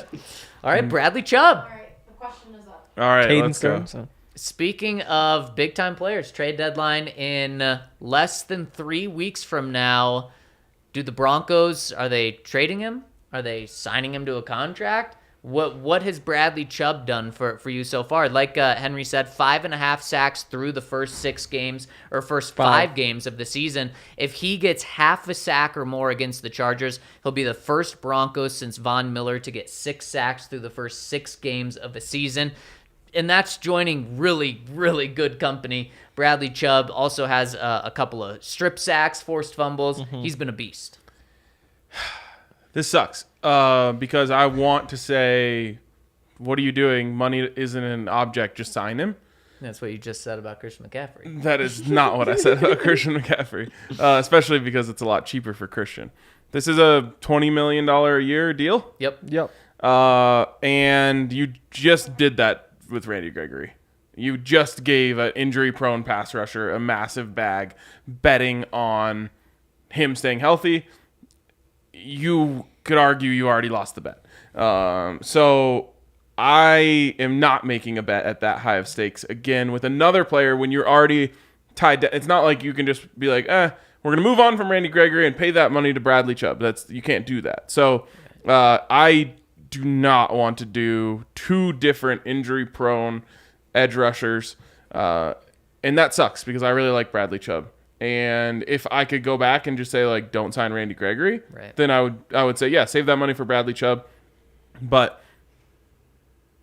All right, Bradley Chubb. All right, the question is up. All right, Caden let's go. Stone, so. Speaking of big-time players, trade deadline in less than 3 weeks from now. Do the Broncos, are they trading him? Are they signing him to a contract? What has Bradley Chubb done for you so far? Like Henry said, 5.5 sacks through the first 6 games or first 5 games of the season. If he gets half a sack or more against the Chargers, he'll be the first Broncos since Von Miller to get 6 sacks through the first 6 games of a season. And that's joining really, really good company. Bradley Chubb also has a couple of strip sacks, forced fumbles. He's been a beast. This sucks because I want to say, what are you doing? Money isn't an object. Just sign him. That's what you just said about Christian McCaffrey. That is not what I said about Christian McCaffrey, especially because it's a lot cheaper for Christian. This is a $20 million a year deal, Yep. and you just did that with Randy Gregory. You just gave an injury-prone pass rusher a massive bag, betting on him staying healthy. You could argue you already lost the bet. So I am not making a bet at that high of stakes again with another player when you're already tied down. It's not like you can just be like, we're going to move on from Randy Gregory and pay that money to Bradley Chubb. You can't do that. So I do not want to do 2 different injury-prone edge rushers. And that sucks because I really like Bradley Chubb. And if I could go back and just say, like, don't sign Randy Gregory, then I would say, yeah, save that money for Bradley Chubb. But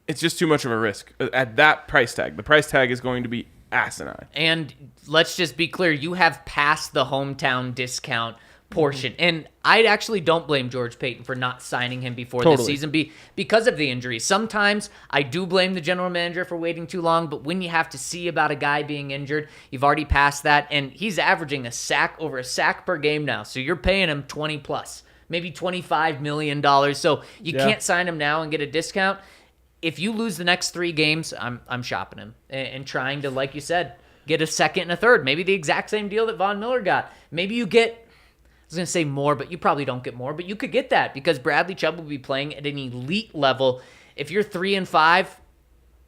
it's just too much of a risk at that price tag. The price tag is going to be asinine. And let's just be clear, you have passed the hometown discount portion. And I actually don't blame George Payton for not signing him before this season because of the injury. Sometimes I do blame the general manager for waiting too long, but when you have to see about a guy being injured, you've already passed that, and he's averaging over a sack per game now. So you're paying him 20 plus, maybe $25 million. So you can't sign him now and get a discount. If you lose the next 3 games, I'm shopping him and trying to, like you said, get a second and a third, maybe the exact same deal that Von Miller got. Maybe you get, I was going to say more, but you probably don't get more, but you could get that because Bradley Chubb will be playing at an elite level. If you're 3-5,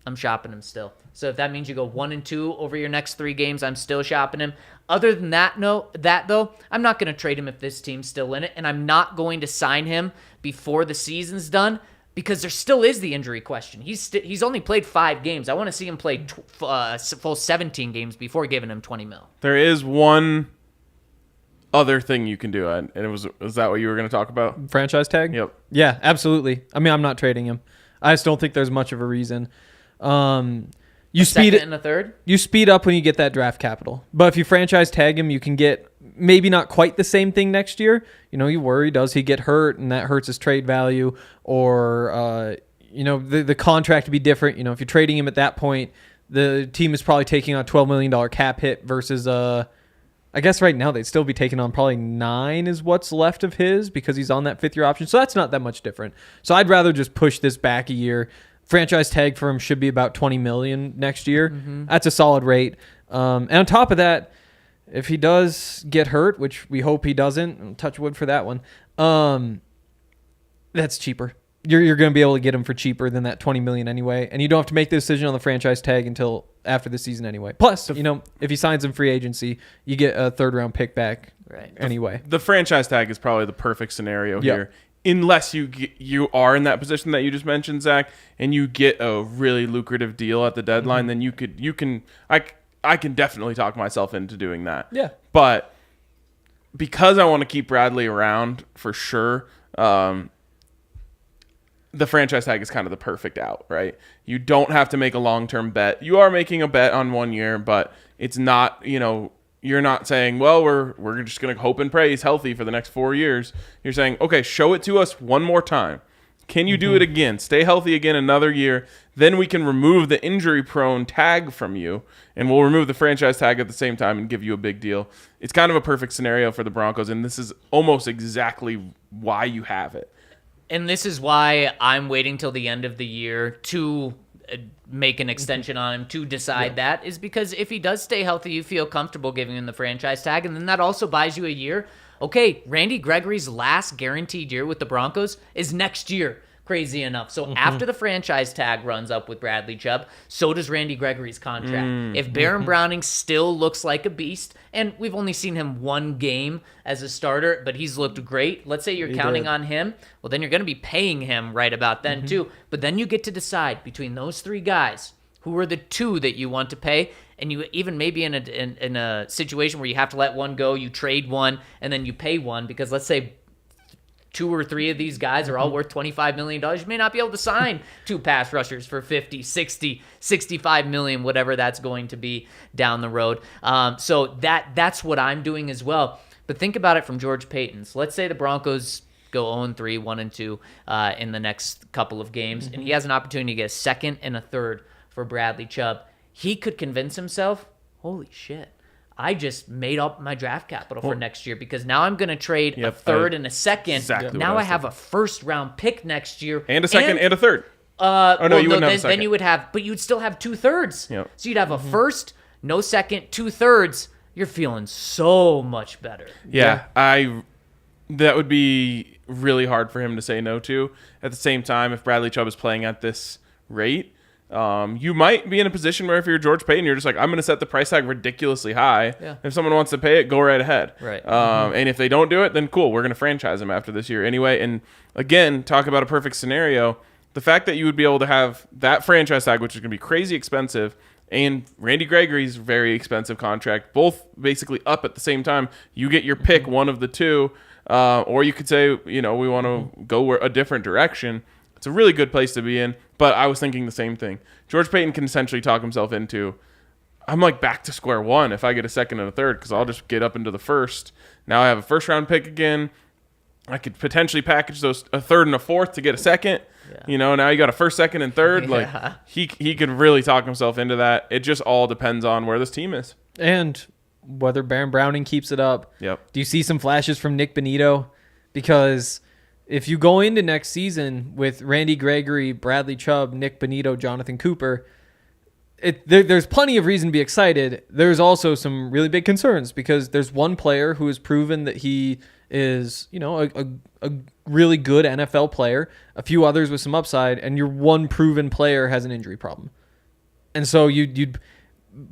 I'm shopping him still. So if that means you go 1-2 over your next 3 games, I'm still shopping him. Other than that, though, I'm not going to trade him if this team's still in it, and I'm not going to sign him before the season's done because there still is the injury question. He's only played 5 games. I want to see him play full 17 games before giving him $20 million. There is one other thing you can do, and was that what you were going to talk about? Franchise tag? Yep. Yeah, absolutely. I mean, I'm not trading him. I just don't think there's much of a reason. You speed Second and a third? You speed up when you get that draft capital. But if you franchise tag him, you can get maybe not quite the same thing next year. You know, you worry, does he get hurt, and that hurts his trade value, or the contract to be different. You know, if you're trading him at that point, the team is probably taking on a $12 million cap hit versus I guess right now they'd still be taking on probably 9 is what's left of his because he's on that 5th-year option. So that's not that much different. So I'd rather just push this back a year. Franchise tag for him should be about $20 million next year. That's a solid rate. And on top of that, if he does get hurt, which we hope he doesn't, I'll touch wood for that one, that's cheaper. You're going to be able to get him for cheaper than that $20 million anyway, and you don't have to make the decision on the franchise tag until after the season anyway. Plus, if he signs in free agency, you get a 3rd-round pick back anyway. The franchise tag is probably the perfect scenario here, unless you are in that position that you just mentioned, Zach, and you get a really lucrative deal at the deadline. Then I can definitely talk myself into doing that. Yeah, but because I want to keep Bradley around for sure. The franchise tag is kind of the perfect out, right? You don't have to make a long-term bet. You are making a bet on 1 year, but it's not, you're not saying, well, we're just going to hope and pray he's healthy for the next 4 years. You're saying, okay, show it to us one more time. Can you do it again? Stay healthy again another year. Then we can remove the injury-prone tag from you, and we'll remove the franchise tag at the same time and give you a big deal. It's kind of a perfect scenario for the Broncos, and this is almost exactly why you have it. And this is why I'm waiting till the end of the year to make an extension on him to decide that, is because if he does stay healthy, you feel comfortable giving him the franchise tag. And then that also buys you a year. Okay, Randy Gregory's last guaranteed year with the Broncos is next year. Crazy enough. So after the franchise tag runs up with Bradley Chubb, so does Randy Gregory's contract. If Baron Browning still looks like a beast, and we've only seen him one game as a starter, but he's looked great. Let's say you're counting on him. Well, then you're going to be paying him right about then too. But then you get to decide between those three guys, who are the two that you want to pay. And you even maybe in a situation where you have to let one go, you trade one, and then you pay one, because let's say 2 or 3 of these guys are all worth $25 million. You may not be able to sign 2 pass rushers for 50, 60, 65 million, whatever that's going to be down the road. So that's what I'm doing as well. But think about it from George Payton's. Let's say the Broncos go 0-3, 1-2 in the next couple of games, and he has an opportunity to get a second and a third for Bradley Chubb. He could convince himself, holy shit, I just made up my draft capital for next year, because now I'm going to trade a third and a second. Exactly now I have a first-round pick next year. And a second and a third. You wouldn't have a second. Then you would have, but you'd still have 2/3. Yep. So you'd have a first, no second, 2/3. You're feeling so much better. Yeah, that would be really hard for him to say no to. At the same time, if Bradley Chubb is playing at this rate, you might be in a position where if you're George Payton, you're just like, I'm going to set the price tag ridiculously high. Yeah. If someone wants to pay it, go right ahead. Right. And if they don't do it, then cool. We're going to franchise him after this year anyway. And again, talk about a perfect scenario. The fact that you would be able to have that franchise tag, which is going to be crazy expensive, and Randy Gregory's very expensive contract, both basically up at the same time. You get your pick, one of the two, or you could say, we want to go a different direction. It's a really good place to be in, but I was thinking the same thing. George Payton can essentially talk himself into, I'm like back to square one if I get a second and a third, because I'll just get up into the first. Now I have a first-round pick again. I could potentially package those a third and a fourth to get a second. Yeah. Now you got a first, second, and third. Like he could really talk himself into that. It just all depends on where this team is. And whether Baron Browning keeps it up. Yep. Do you see some flashes from Nick Bonito? Because if you go into next season with Randy Gregory, Bradley Chubb, Nick Bonito, Jonathan Cooper, there's plenty of reason to be excited. There's also some really big concerns, because there's one player who has proven that he is, a really good NFL player, a few others with some upside, and your one proven player has an injury problem. And so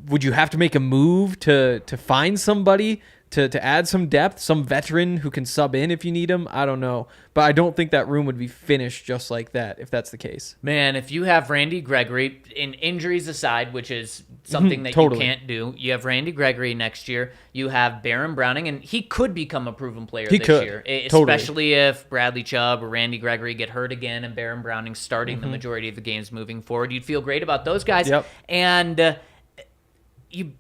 would you have to make a move to find somebody to add some depth, some veteran who can sub in if you need him? I don't know. But I don't think that room would be finished just like that if that's the case. Man, if you have Randy Gregory, in injuries aside, which is something that Totally. you can't do, you have Randy Gregory next year, you have Baron Browning, and he could become a proven player this year. Especially if Bradley Chubb or Randy Gregory get hurt again and Baron Browning starting the majority of the games moving forward. You'd feel great about those guys. Yep. And you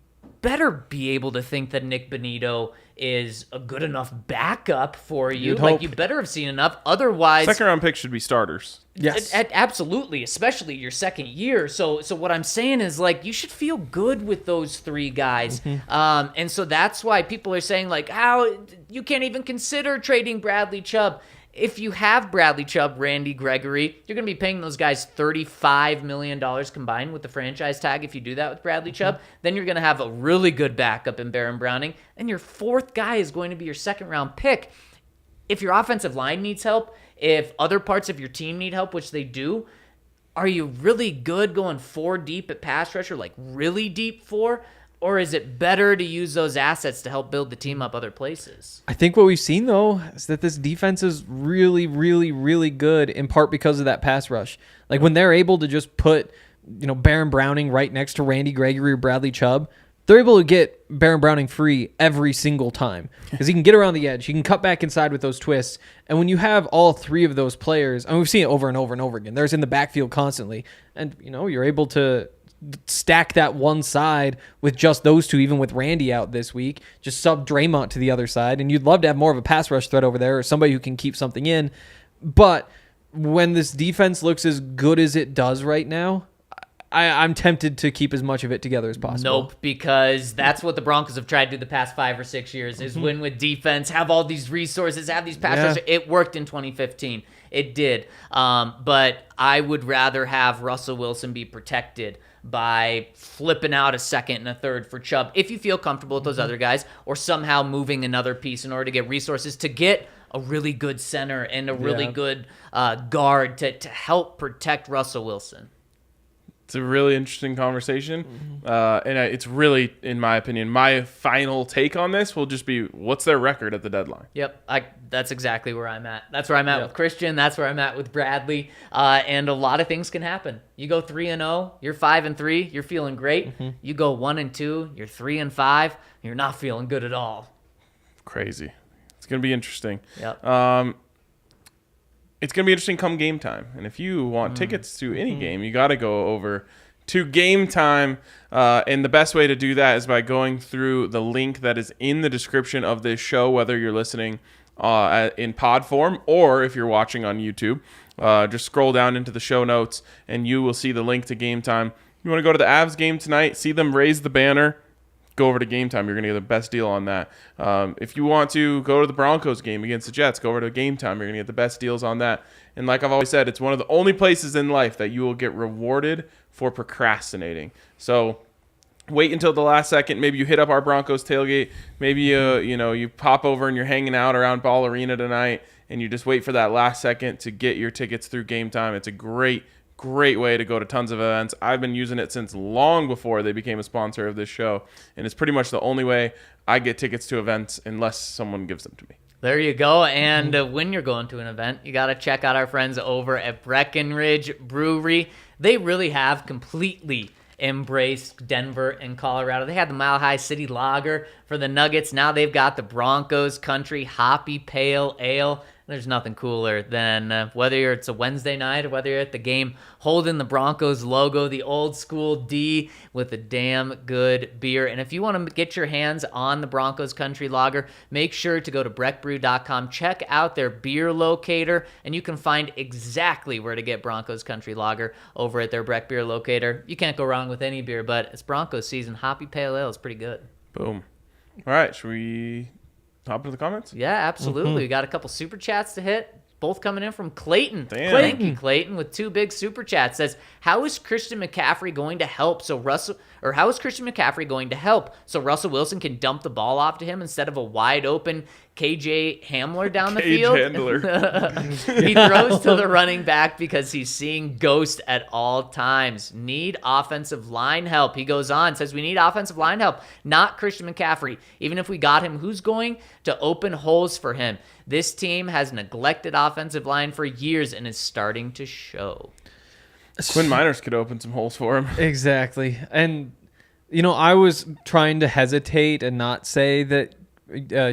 better be able to think that Nick Bonito is a good enough backup for you. You'd Like, hope. you better have seen enough. Otherwise, Second round picks should be starters. Yes. Absolutely, especially your second year. So what I'm saying is, like, you should feel good with those 3 guys. And so that's why people are saying, like, how you can't even consider trading Bradley Chubb. If you have Bradley Chubb, Randy Gregory, you're going to be paying those guys $35 million combined with the franchise tag. If you do that with Bradley Chubb, then you're going to have a really good backup in Baron Browning. And your 4th guy is going to be your second-round pick. If your offensive line needs help, if other parts of your team need help, which they do, are you really good going 4 deep at pass rusher, like really deep 4? Or is it better to use those assets to help build the team up other places? I think what we've seen, though, is that this defense is really, really, really good, in part because of that pass rush. Like, when they're able to just put, Baron Browning right next to Randy Gregory or Bradley Chubb, they're able to get Baron Browning free every single time, because he can get around the edge. He can cut back inside with those twists. And when you have all 3 of those players, and we've seen it over and over and over again, there's in the backfield constantly, and, you're able to stack that one side with just those 2, even with Randy out this week, just sub Draymond to the other side, and you'd love to have more of a pass rush threat over there, or somebody who can keep something in. But when this defense looks as good as it does right now, I'm tempted to keep as much of it together as possible. Nope, because that's what the Broncos have tried to do the past 5 or 6 years, is win with defense, have all these resources, have these pass rushers. It worked in 2015. It did. But I would rather have Russell Wilson be protected by flipping out a second and a third for Chubb, if you feel comfortable with those other guys, or somehow moving another piece in order to get resources to get a really good center and a really good guard to help protect Russell Wilson. It's a really interesting conversation. And it's really, in my opinion, my final take on this will just be, what's their record at the deadline? Yep, that's exactly where I'm at. That's where I'm at with Christian. That's where I'm at with Bradley. And a lot of things can happen. You go 3-0, you're 5-3, you're feeling great. You go 1-2, you're 3-5, you're not feeling good at all. Crazy. It's going to be interesting. Yep. It's going to be interesting come game time. And if you want tickets to any game, you got to go over to Game Time. And the best way to do that is by going through the link that is in the description of this show, whether you're listening in pod form or if you're watching on YouTube. Just scroll down into the show notes and you will see the link to Game Time. You want to go to the Avs game tonight, see them raise the banner, go over to Game Time. You're going to get the best deal on that. If you want to go to the Broncos game against the Jets, go over to Game Time. You're going to get the best deals on that. And like I've always said, it's one of the only places in life that you will get rewarded for procrastinating. So wait until the last second. Maybe you hit up our Broncos tailgate. Maybe you pop over and you're hanging out around Ball Arena tonight, and you just wait for that last second to get your tickets through Game Time. It's a great way to go to tons of events. I've been using it since long before they became a sponsor of this show, and it's pretty much the only way I get tickets to events unless someone gives them to me. There you go. And when you're going to an event, you got to check out our friends over at Breckenridge Brewery. They really have completely embraced Denver and Colorado. They had the Mile High City Lager for the Nuggets. Now they've got the Broncos Country Hoppy Pale Ale. There's nothing cooler than whether it's a Wednesday night or whether you're at the game holding the Broncos logo, the old school D with a damn good beer. And if you want to get your hands on the Broncos Country Lager, make sure to go to breckbrew.com, check out their beer locator, and you can find exactly where to get Broncos Country Lager over at their Breck Beer Locator. You can't go wrong with any beer, but it's Broncos season. Hoppy Pale Ale is pretty good. Boom. All right, should we hop into the comments? Yeah, absolutely. We got a couple super chats to hit. Both coming in from Clayton. Damn. Thank you, Clayton, with 2 big super chats. Says, how is Christian McCaffrey going to help so Russell Wilson can dump the ball off to him instead of a wide open KJ Hamler down the field? Handler. He throws to the running back because he's seeing ghost at all times. Need offensive line help. He goes on, says we need offensive line help, not Christian McCaffrey. Even if we got him, who's going to open holes for him? This team has neglected offensive line for years and is starting to show. Quinn Miners could open some holes for him. Exactly. And, I was trying to hesitate and not say that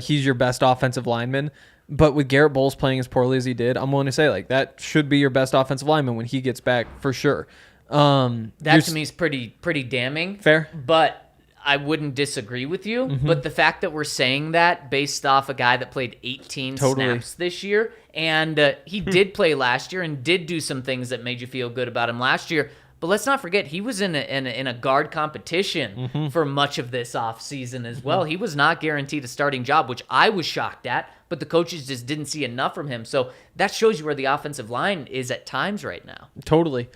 he's your best offensive lineman. But with Garrett Bowles playing as poorly as he did, I'm willing to say, that should be your best offensive lineman when he gets back for sure. That to me is pretty damning. Fair. But I wouldn't disagree with you. But the fact that we're saying that based off a guy that played 18 snaps this year, and he did play last year and did do some things that made you feel good about him last year. But let's not forget, he was in a guard competition for much of this offseason as well. He was not guaranteed a starting job, which I was shocked at, but the coaches just didn't see enough from him. So that shows you where the offensive line is at times right now. Totally.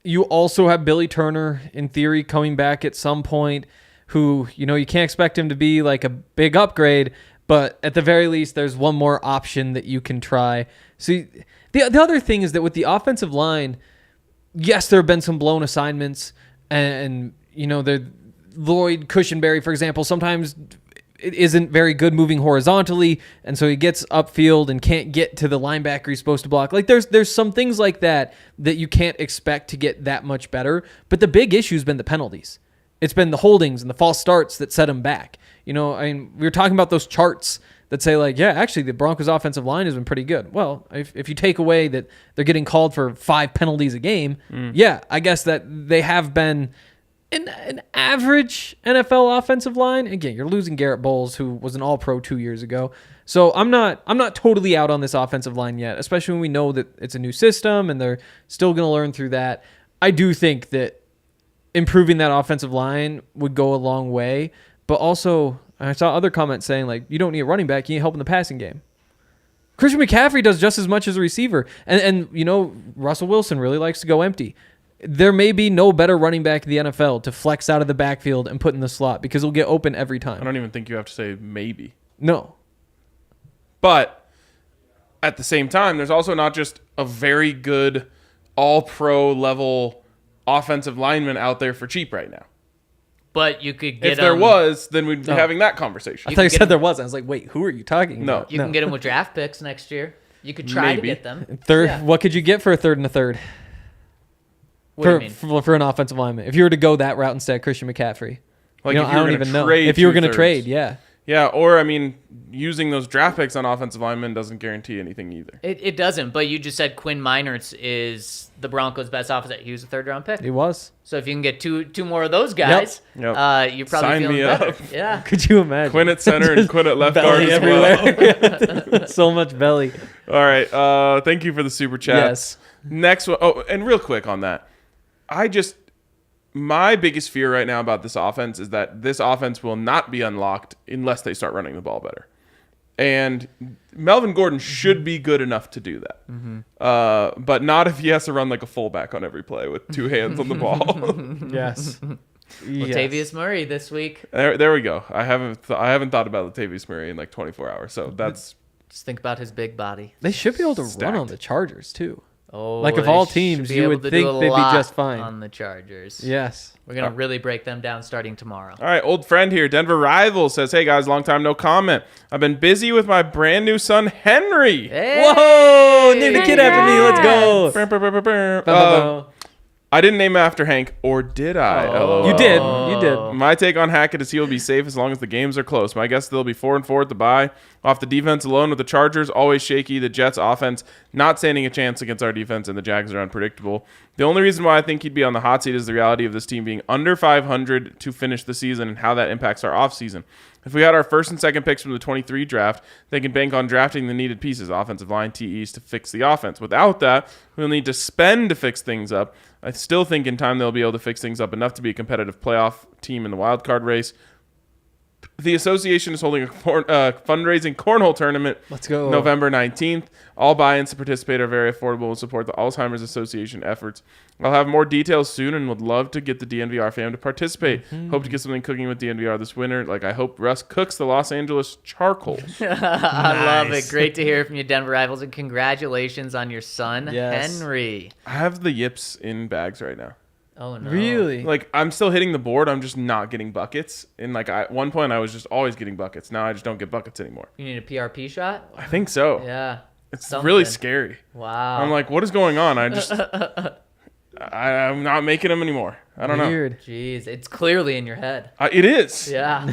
You also have Billy Turner, in theory, coming back at some point, who, you can't expect him to be like a big upgrade, but at the very least, there's one more option that you can try. See, the other thing is that with the offensive line, yes, there have been some blown assignments, and the Lloyd Cushenberry, for example, sometimes it isn't very good moving horizontally, and so he gets upfield and can't get to the linebacker he's supposed to block. There's some things like that you can't expect to get that much better, but the big issue's been the penalties. It's been the holdings and the false starts that set him back. We were talking about those charts that say actually the Broncos offensive line has been pretty good. Well, if you take away that they're getting called for 5 penalties a game, I guess that they have been an average NFL offensive line. Again, you're losing Garrett Bowles, who was an All-Pro 2 years ago. So I'm not totally out on this offensive line yet, especially when we know that it's a new system and they're still going to learn through that. I do think that improving that offensive line would go a long way. But also, I saw other comments saying, like, you don't need a running back. You need help in the passing game. Christian McCaffrey does just as much as a receiver. And Russell Wilson really likes to go empty. There may be no better running back in the NFL to flex out of the backfield and put in the slot because he'll get open every time. I don't even think you have to say maybe. No. But at the same time, there's also not just a very good all-pro level offensive lineman out there for cheap right now. But you could get If there was, then we'd be No. having that conversation. I thought you said there was. I was like, wait, who are you talking No. about? You can get them with draft picks next year. You could try Maybe. to get them. Third. Yeah. What could you get for a third and a third? What do you mean? For an offensive lineman, if you were to go that route instead of Christian McCaffrey, Like you know, if I you were don't gonna even know trade if you were going to two-thirds. trade. Yeah, Yeah, or, I mean, using those draft picks on offensive linemen doesn't guarantee anything either. It doesn't, but you just said Quinn Meinerz is the Broncos' best offensive. He was a third-round pick. he was. So if you can get two more of those guys, Yep. you're probably Sign feeling me better. up. Yeah. Could you imagine? Quinn at center and Quinn at left guard belly as well. everywhere. So much belly. All right. Thank you for the super chat. Yes. Next one. Oh, and real quick on that. My biggest fear right now about this offense is that this offense will not be unlocked unless they start running the ball better. And Melvin Gordon should be good enough to do that. But not if he has to run like a fullback on every play with two hands on the ball. Yes. Latavius Murray this week. There we go. I haven't thought about Latavius Murray in like 24 hours. So that's Just think about his big body. They should be able to run Stacked. on the Chargers too. Oh, Like, of they all should teams, be you able would to think do a they'd be lot just fine. on the Chargers. Yes. We're gonna really break them down starting tomorrow. all right. Old friend here, Denver Rival says, "Hey guys, long time no comment. I've been busy with my brand new son Henry." Hey! Whoa! Name the kid after me. Let's go. Brr. I didn't name him after Hank, or did I? LOL. You did. You did. My take on Hackett is he will be safe as long as the games are close. My guess is they'll be 4-4 at the bye. Off the defense alone with the Chargers, always shaky. The Jets offense not standing a chance against our defense, and the Jags are unpredictable. The only reason why I think he'd be on the hot seat is the reality of this team being under 500 to finish the season and how that impacts our offseason. If we had our first and second picks from the 23 draft, they can bank on drafting the needed pieces, offensive line, TEs, to fix the offense. Without that, we'll need to spend to fix things up. I still think in time they'll be able to fix things up enough to be a competitive playoff team in the wild card race. The association is holding a fundraising cornhole tournament Let's go. November 19th. All buy-ins to participate are very affordable and support the Alzheimer's Association efforts. I'll have more details soon and would love to get the DNVR fam to participate. Hope to get something cooking with DNVR this winter. Like, I hope Russ cooks the Los Angeles charcoal. I love it. Great to hear from you, Denver Rivals, and congratulations on your son, Yes. Henry. I have the yips in bags right now. Oh no! Really? Like, I'm still hitting the board. I'm just not getting buckets. And, like, at one point, I was just always getting buckets. Now I just don't get buckets anymore. You need a PRP shot? I think so. Yeah. It's something. really scary. Wow. I'm like, what is going on? I'm not making them anymore. I don't know. Weird. Jeez, it's clearly in your head. It is. Yeah.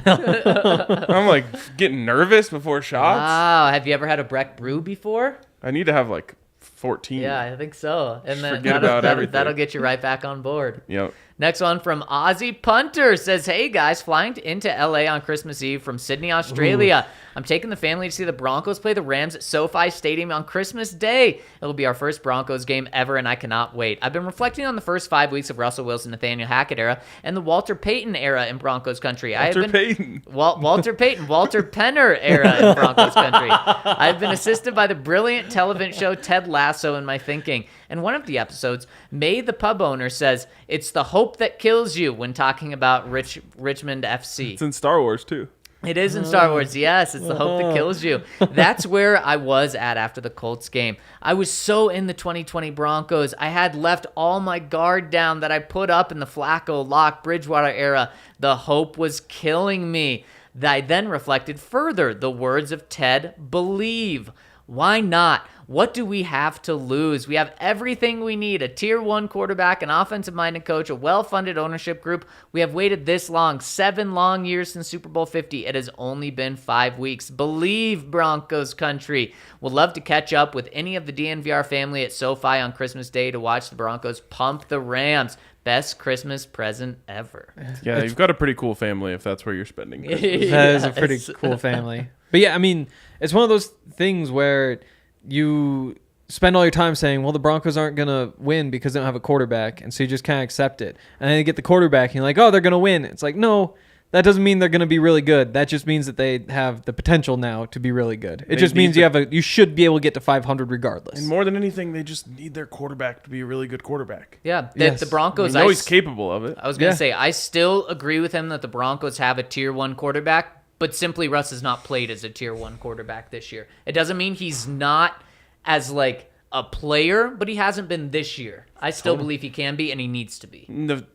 I'm like getting nervous before shots. Wow. Have you ever had a Breck Brew before? I need to have like 14. Yeah, I think so. And then forget about everything. that'll get you right back on board. Yep. Next one from Aussie Punter says, "Hey guys, flying into LA on Christmas Eve from Sydney, Australia. I'm taking the family to see the Broncos play the Rams at SoFi Stadium on Christmas Day. It'll be our first Broncos game ever, and I cannot wait. I've been reflecting on the first 5 weeks of Russell Wilson, Nathaniel Hackett era, and the Walter Payton era in Broncos country. Walter Payton. Walter Payton, Walter Penner era in Broncos country. I've been assisted by the brilliant television show Ted Lasso in my thinking. In one of the episodes, May the pub owner says, 'It's the hope that kills you,' when talking about Richmond FC. It's in Star Wars too. It is in Star Wars, yes. It's the hope that kills you. That's where I was at after the Colts game. I was so in the 2020 Broncos. I had left all my guard down that I put up in the Flacco, Locke, Bridgewater era. The hope was killing me. I then reflected further the words of Ted, believe. Why not? What do we have to lose? We have everything we need. A tier 1 quarterback, an offensive-minded coach, a well-funded ownership group. We have waited this long, 7 long years since Super Bowl 50. It has only been 5 weeks. Believe, Broncos country. Would love to catch up with any of the DNVR family at SoFi on Christmas Day to watch the Broncos pump the Rams. Best Christmas present ever." Yeah, you've got a pretty cool family if that's where you're spending Christmas. That is a pretty Yes. cool family. But yeah, I mean, it's one of those things where you spend all your time saying, well, the Broncos aren't going to win because they don't have a quarterback. And so you just kind of accept it. And then you get the quarterback and you're like, oh, they're going to win. It's like, no, that doesn't mean they're going to be really good. That just means that they have the potential now to be really good. It just means you should be able to get to 500 regardless. And more than anything, they just need their quarterback to be a really good quarterback. Yeah, Yes. the Broncos. We know he's capable of it. I was going to Yeah. say, I still agree with him that the Broncos have a tier 1 quarterback, but simply Russ has not played as a tier 1 quarterback this year. It doesn't mean he's not as like a player, but he hasn't been this year. I still believe he can be, and he needs to be.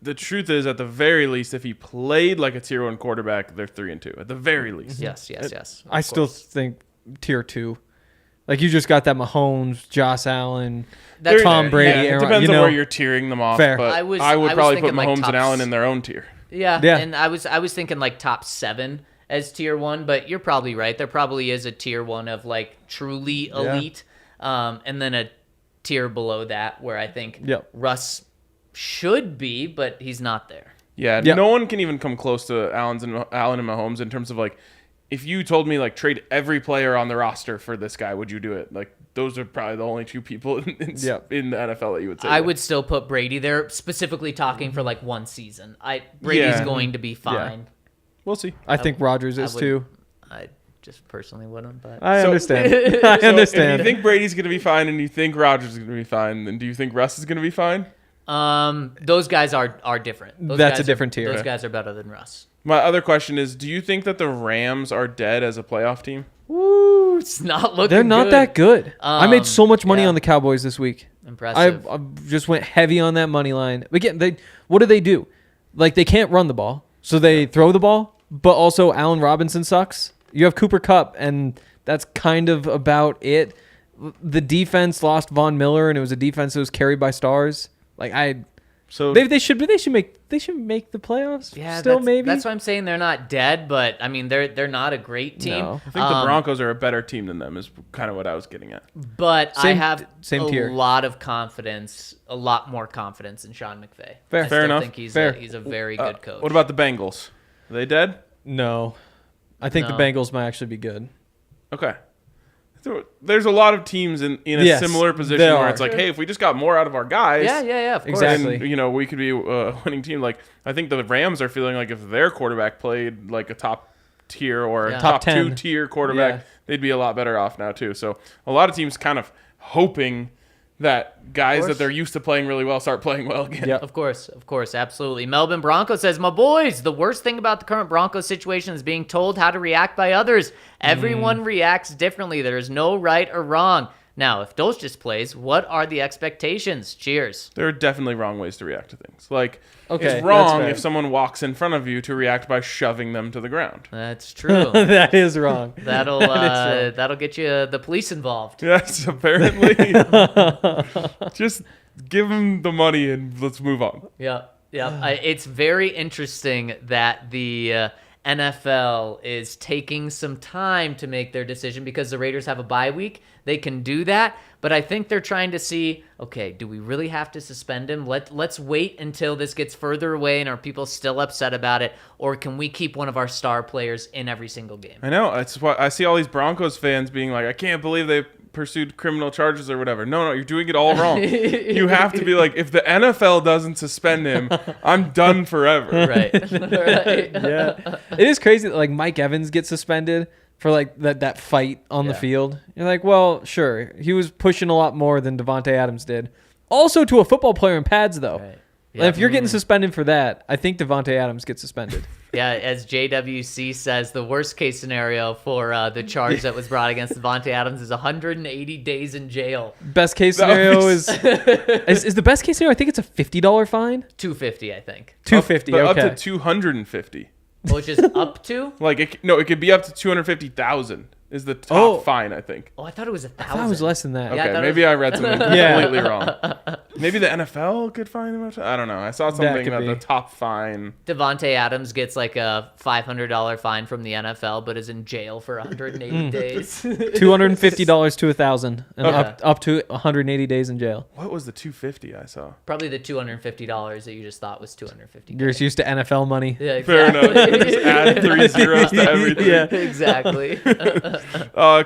The truth is, at the very least, if he played like a tier 1 quarterback, they're 3-2. At the very least. Yes. I still think tier 2. Like you just got that Mahomes, Josh Allen, That's Tom fair. Brady. Yeah, It Aaron, depends you on know, where you're tiering them off. Fair. But I I was would probably put thinking, like, Mahomes top and Allen in their own tier. Yeah, Yeah. and I was thinking like top 7 as tier 1, but you're probably right. There probably is a tier 1 of like truly elite, and then a tier below that where I think Yep. Russ should be, but he's not there. Yeah, Yep. no one can even come close to Allen and Mahomes in terms of like, if you told me like trade every player on the roster for this guy, would you do it? Like those are probably the only 2 people in Yep. the NFL that you would say. I that. would still put Brady there, specifically talking for like one season. Brady's Yeah. going to be fine. We'll see. I think Rodgers is would- too. I just personally wouldn't, but I So- understand. I So if understand. you think Brady's going to be fine and you think Rodgers is going to be fine, then do you think Russ is going to be fine? those guys are different. Those That's guys a different tier. Those guys are better than Russ. My other question is, do you think that the Rams are dead as a playoff team? Woo, it's not looking They're not good. that good. I made so much money yeah. on the Cowboys this week. Impressive. I just went heavy on that money line. Again, what do? Like, they can't run the ball, so they throw the ball, but also Allen Robinson sucks. You have Cooper Kupp, and that's kind of about it. The defense lost Von Miller, and it was a defense that was carried by stars. So They should make the playoffs. Yeah, still that's, maybe. That's why I'm saying they're not dead, but I mean they're not a great team. No. I think the Broncos are a better team than them is kind of what I was getting at. But I Same- have same a tier. lot of confidence, a lot more confidence in Sean McVay. Fair. I Fair still enough. think he's Fair. he's a very good coach. What about the Bengals? Are they dead? No, I think No. the Bengals might actually be good. Okay. So there's a lot of teams in a Yes, similar position there where are. it's like, hey, if we just got more out of our guys, Yeah, of course. Exactly. then, we could be a winning team. Like, I think the Rams are feeling like if their quarterback played like a top tier or Yeah. a top Top 10. 2-tier quarterback, Yeah. they'd be a lot better off now too. So a lot of teams kind of hoping that guys that they're used to playing really well start playing well again. Yep. Of course, absolutely. Melbourne Broncos says, my boys, the worst thing about the current Broncos situation is being told how to react by others. Everyone reacts differently. There is no right or wrong. Now, if Doge just plays, what are the expectations? Cheers. There are definitely wrong ways to react to things. Like, Okay, it's wrong that's fair. if someone walks in front of you to react by shoving them to the ground. That's true. That is wrong. That'll wrong. that'll get you the police involved. Yes, apparently. Just give them the money and let's move on. Yeah. It's very interesting that the NFL is taking some time to make their decision because the Raiders have a bye week. They can do that, but I think they're trying to see, okay, do we really have to suspend him? Let's wait until this gets further away and are people still upset about it, or can we keep one of our star players in every single game? I know. It's why I see all these Broncos fans being like, I can't believe they pursued criminal charges or whatever. No, you're doing it all wrong. You have to be like, if the NFL doesn't suspend him, I'm done forever. Right. Right. Yeah, it is crazy that like Mike Evans gets suspended for like that fight on the Yeah. field. You're like, well, sure, he was pushing a lot more than Devontae Adams did. Also to a football player in pads though. Right. And if you're getting suspended for that, I think Devontae Adams gets suspended. Yeah, as JWC says, the worst case scenario for the charge that was brought against Devontae Adams is 180 days in jail. Best case That would scenario be is the best case scenario. I think it's a $50 fine. $250, I think. $250. But Okay. up to 250. Which is up to? Like, it could be up to 250,000 is the top fine, I think. Oh, I thought it was 1,000. I thought it was less than that. Yeah, I Okay, thought it maybe was- I read something Yeah. completely wrong. Maybe the NFL could fine him. I don't know. I saw That something could that be. the top fine. Devontae Adams gets like a $500 fine from the NFL, but is in jail for 180 days. $250 to $1,000, and Okay. up to 180 days in jail. What was the 250 I saw? Probably the $250 that you just thought was $250. You're just used to NFL money. Yeah, Fair exactly. enough. Just add 3 zeros to everything. Yeah. Exactly.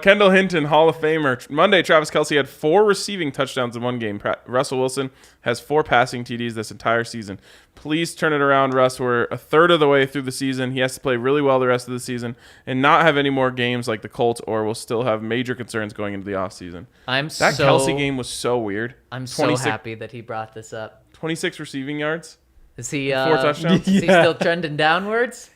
Kendall Hinton, Hall of Famer. Monday, Travis Kelce had 4 receiving touchdowns in one game. Russell Wilson has 4 passing TDs this entire season. Please turn it around, Russ. We're a third of the way through the season. He has to play really well the rest of the season and not have any more games like the Colts, or we'll still have major concerns going into the offseason. That Kelce game was so weird. I'm so happy that he brought this up. 26 receiving yards, Is he 4 touchdowns. Is he still trending downwards?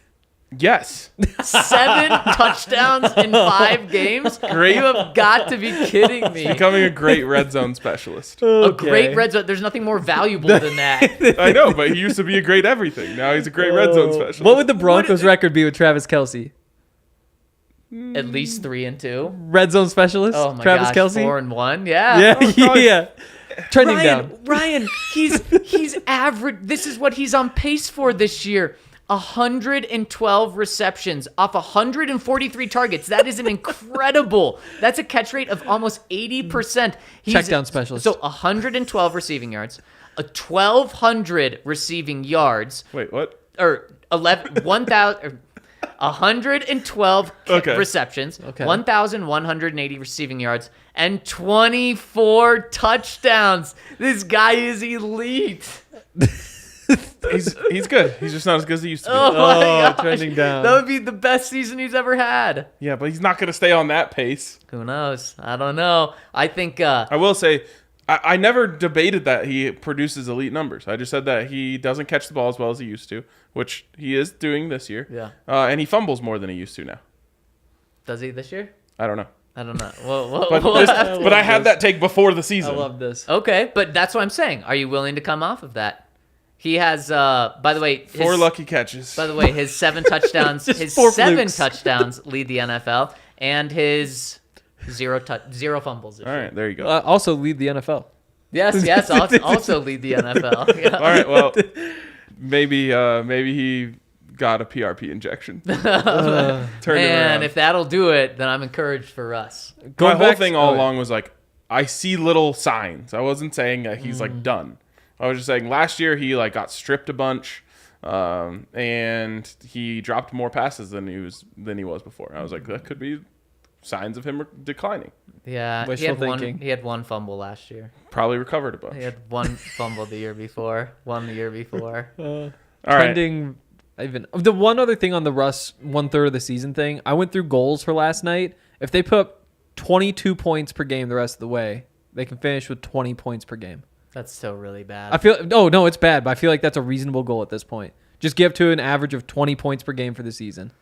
Yes. 7 touchdowns in 5 games? Great. You have got to be kidding me. Becoming a great red zone specialist. A great red zone. There's nothing more valuable than that. I know, but he used to be a great everything. Now he's a great red zone specialist. What would the Broncos record be with Travis Kelce? At least 3-2. Red zone specialist? Oh my Travis gosh, Kelce? 4-1. Yeah. Yeah, probably- yeah. Trending down. Ryan, he's average. This is what he's on pace for this year. 112 receptions off 143 targets. That is an incredible. That's a catch rate of almost 80%. Check down specialist. So 112 receiving yards, 1,200 receiving yards, Wait, what? or 1,000. 112 Okay. receptions, Okay. 1,180 receiving yards, and 24 touchdowns. This guy is elite. He's good. He's just not as good as he used to be. Oh my gosh. trending down. That would be the best season he's ever had. Yeah, but he's not going to stay on that pace. Who knows? I don't know. I think I will say, I never debated that he produces elite numbers. I just said that he doesn't catch the ball as well as he used to, which he is doing this year. Yeah. And he fumbles more than he used to now. does he this year? I don't know. I don't know. Whoa, But I had that take before the season. I love this. Okay, but that's what I'm saying. Are you willing to come off of that? He has, by the way, 4 lucky catches. By the way, his 7 touchdowns, Just 4 flukes. touchdowns lead the NFL, and his zero fumbles. All right, there you go. Also lead the NFL. Yes, also lead the NFL. Yeah. All right, well, maybe he got a PRP injection. Turned it Man, around. if that'll do it, then I'm encouraged for Russ. My Going whole back- thing all oh, yeah. along was like, I see little signs. I wasn't saying that he's like done. I was just saying last year he like got stripped a bunch, and he dropped more passes than he was before. I was like, that could be signs of him declining. Yeah, Wishful thinking. He had 1 fumble last year. Probably recovered a bunch. He had 1 fumble the year before. 1 the year before. All right. Trending. Even the one other thing on the Russ 1/3 of the season thing, I went through goals for last night. If they put 22 points per game the rest of the way, they can finish with 20 points per game. That's still really bad. I feel no, it's bad, but I feel like that's a reasonable goal at this point. Just get up to an average of 20 points per game for the season.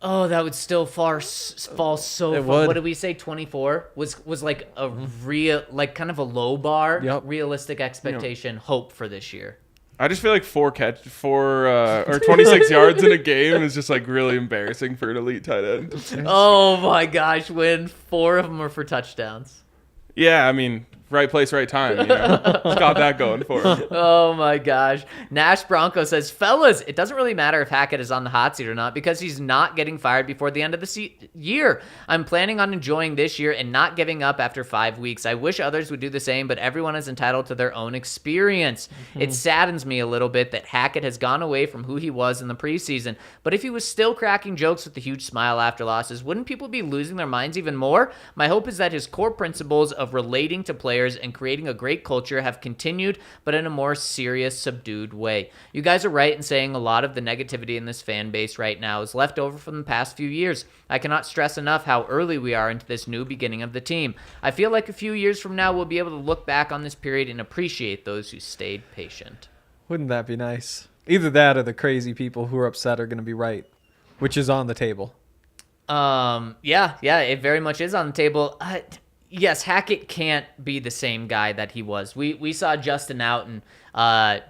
Oh, that would still fall so It far. would. What did we say? 24 was like a real, like kind of a low bar, Yep. realistic expectation, hope for this year. I just feel like 4 or 26 yards in a game is just like really embarrassing for an elite tight end. Oh my gosh, when 4 of them are for touchdowns. Yeah, I mean, right place, right time. You know, he's got that going for him. Oh my gosh. Nash Bronco says, fellas, it doesn't really matter if Hackett is on the hot seat or not because he's not getting fired before the end of the year. I'm planning on enjoying this year and not giving up after 5 weeks. I wish others would do the same, but everyone is entitled to their own experience. It saddens me a little bit that Hackett has gone away from who he was in the preseason, but if he was still cracking jokes with a huge smile after losses, wouldn't people be losing their minds even more? My hope is that his core principles of relating to players and creating a great culture have continued, but in a more serious, subdued way. You guys are right in saying a lot of the negativity in this fan base right now is left over from the past few years. I cannot stress enough how early we are into this new beginning of the team. I feel like a few years from now, we'll be able to look back on this period and appreciate those who stayed patient. Wouldn't that be nice? Either that or the crazy people who are upset are going to be right, which is on the table. Yeah, it very much is on the table. Yes, Hackett can't be the same guy that he was. We saw Justin out and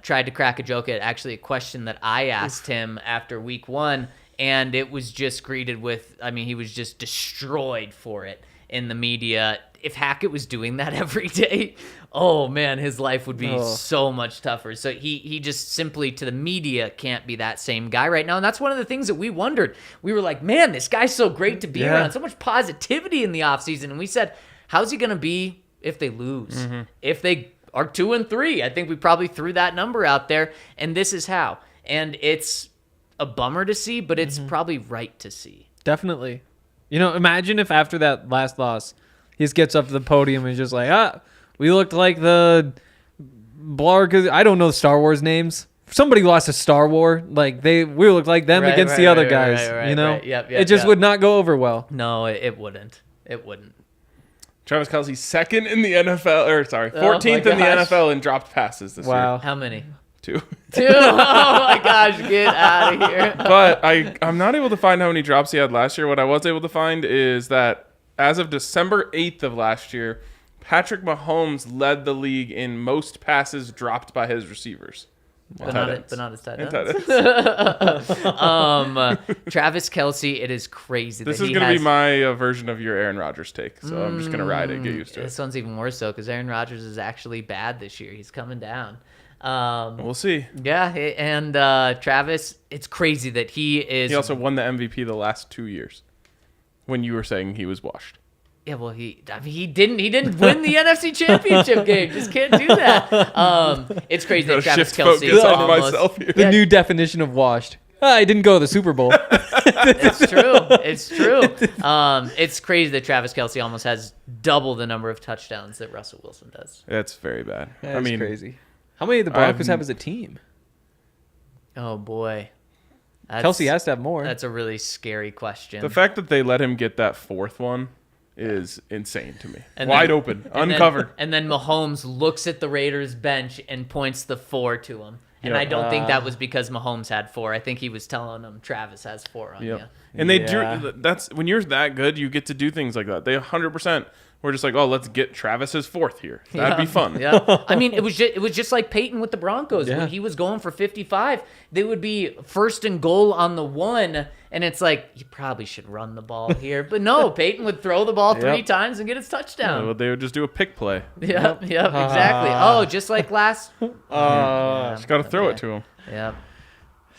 tried to crack a joke at actually a question that I asked him after week 1, and it was just greeted with, I mean, he was just destroyed for it. in the media. If Hackett was doing that every day, oh man, his life would be so much tougher. So he just simply to the media can't be that same guy right now. And that's one of the things that we wondered. We were like, man, this guy's so great to be around. So much positivity in the offseason. And we said, how's he going to be if they lose? If they are 2-3? I think we probably threw that number out there. And this is how. And it's a bummer to see, but it's probably right to see. Definitely. Imagine if after that last loss, he just gets up to the podium and is just like, we looked like the Blarg. I don't know the Star Wars names. Somebody lost a Star War. Like we looked like them against the other guys. Yep, it just would not go over well. No, it wouldn't. It wouldn't. Travis Kelce second in the NFL, 14th in the NFL in dropped passes this year. How many? 2. 2. Oh my gosh, get out of here. But I'm not able to find how many drops he had last year. What I was able to find is that as of December 8th of last year, Patrick Mahomes led the league in most passes dropped by his receivers. But not his tight ends. Travis Kelce, it is crazy. This is going to be my version of your Aaron Rodgers take, so I'm just going to ride it, get used to it. This one's even worse, though, because Aaron Rodgers is actually bad this year. He's coming down. We'll see. Yeah, and Travis, it's crazy that he is... He also won the MVP the last 2 years when you were saying he was washed. Yeah, well, he didn't win the NFC Championship game. Just can't do that. It's crazy that Travis Kelce is almost the new definition of washed. I didn't go to the Super Bowl. It's true. It's crazy that Travis Kelce almost has double the number of touchdowns that Russell Wilson does. That's very bad. That's crazy. How many of the Broncos have as a team? Oh boy. Kelce has to have more. That's a really scary question. The fact that they let him get that fourth one is insane to me. And Wide open, uncovered. And then Mahomes looks at the Raiders bench and points the 4 to him. And I don't think that was because Mahomes had 4. I think he was telling them Travis has 4 on you. And they do. That's when you're that good, you get to do things like that. They 100% were just like, oh, let's get Travis's 4th here. That'd be fun. Yeah. I mean, it was just like Peyton with the Broncos. When he was going for 55, they would be 1st and goal on the 1. And it's like, you probably should run the ball here. But no, Peyton would throw the ball 3 times and get his touchdown. Well, they would just do a pick play. Yep, exactly. Oh, just like last. Just got to throw it to him. Yep.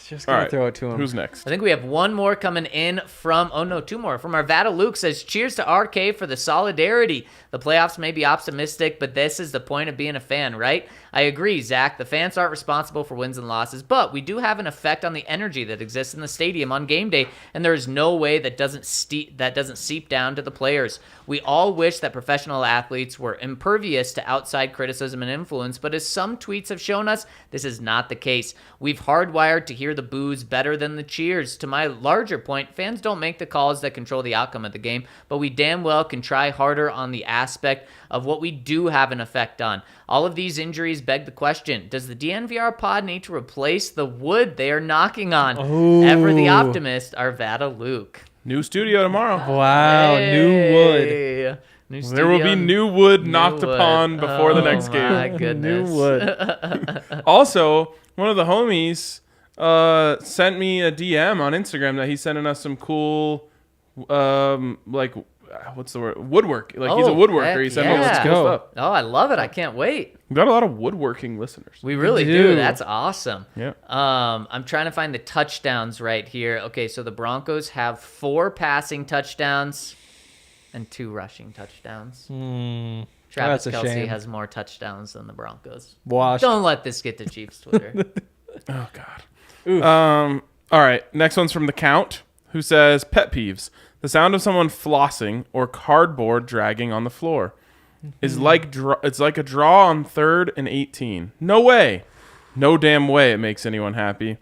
Just gonna throw it to him. Who's next? I think we have one more coming in from, 2 more. From Arvada Luke says, cheers to RK for the solidarity. The playoffs may be optimistic, but this is the point of being a fan, right? I agree, Zach. The fans aren't responsible for wins and losses, but we do have an effect on the energy that exists in the stadium on game day, and there is no way that doesn't seep down to the players. We all wish that professional athletes were impervious to outside criticism and influence, but as some tweets have shown us, this is not the case. We've hardwired to hear the boos better than the cheers. To my larger point, fans don't make the calls that control the outcome of the game, but we damn well can try harder on the aspect of what we do have an effect on. All of these injuries beg the question, does the DNVR pod need to replace the wood they are knocking on? Ever the optimist, Arvada Luke. New studio tomorrow. Wow, new wood. There will be new wood knocked upon before the next game. My goodness. New wood. Also, one of the homies sent me a DM on Instagram that he's sending us some cool, what's the word? Woodwork. Like he's a woodworker. He sent me some cool stuff. Oh, I love it. I can't wait. We've got a lot of woodworking listeners. We really do. That's awesome. Yeah. I'm trying to find the touchdowns right here. Okay, so the Broncos have 4 passing touchdowns and 2 rushing touchdowns. Travis Kelce has more touchdowns than the Broncos. Washed. Don't let this get to Chiefs Twitter. Oh, God. All right. Next one's from The Count, who says, pet peeves. The sound of someone flossing or cardboard dragging on the floor is it's like a draw on 3rd and 18. No way. No damn way it makes anyone happy.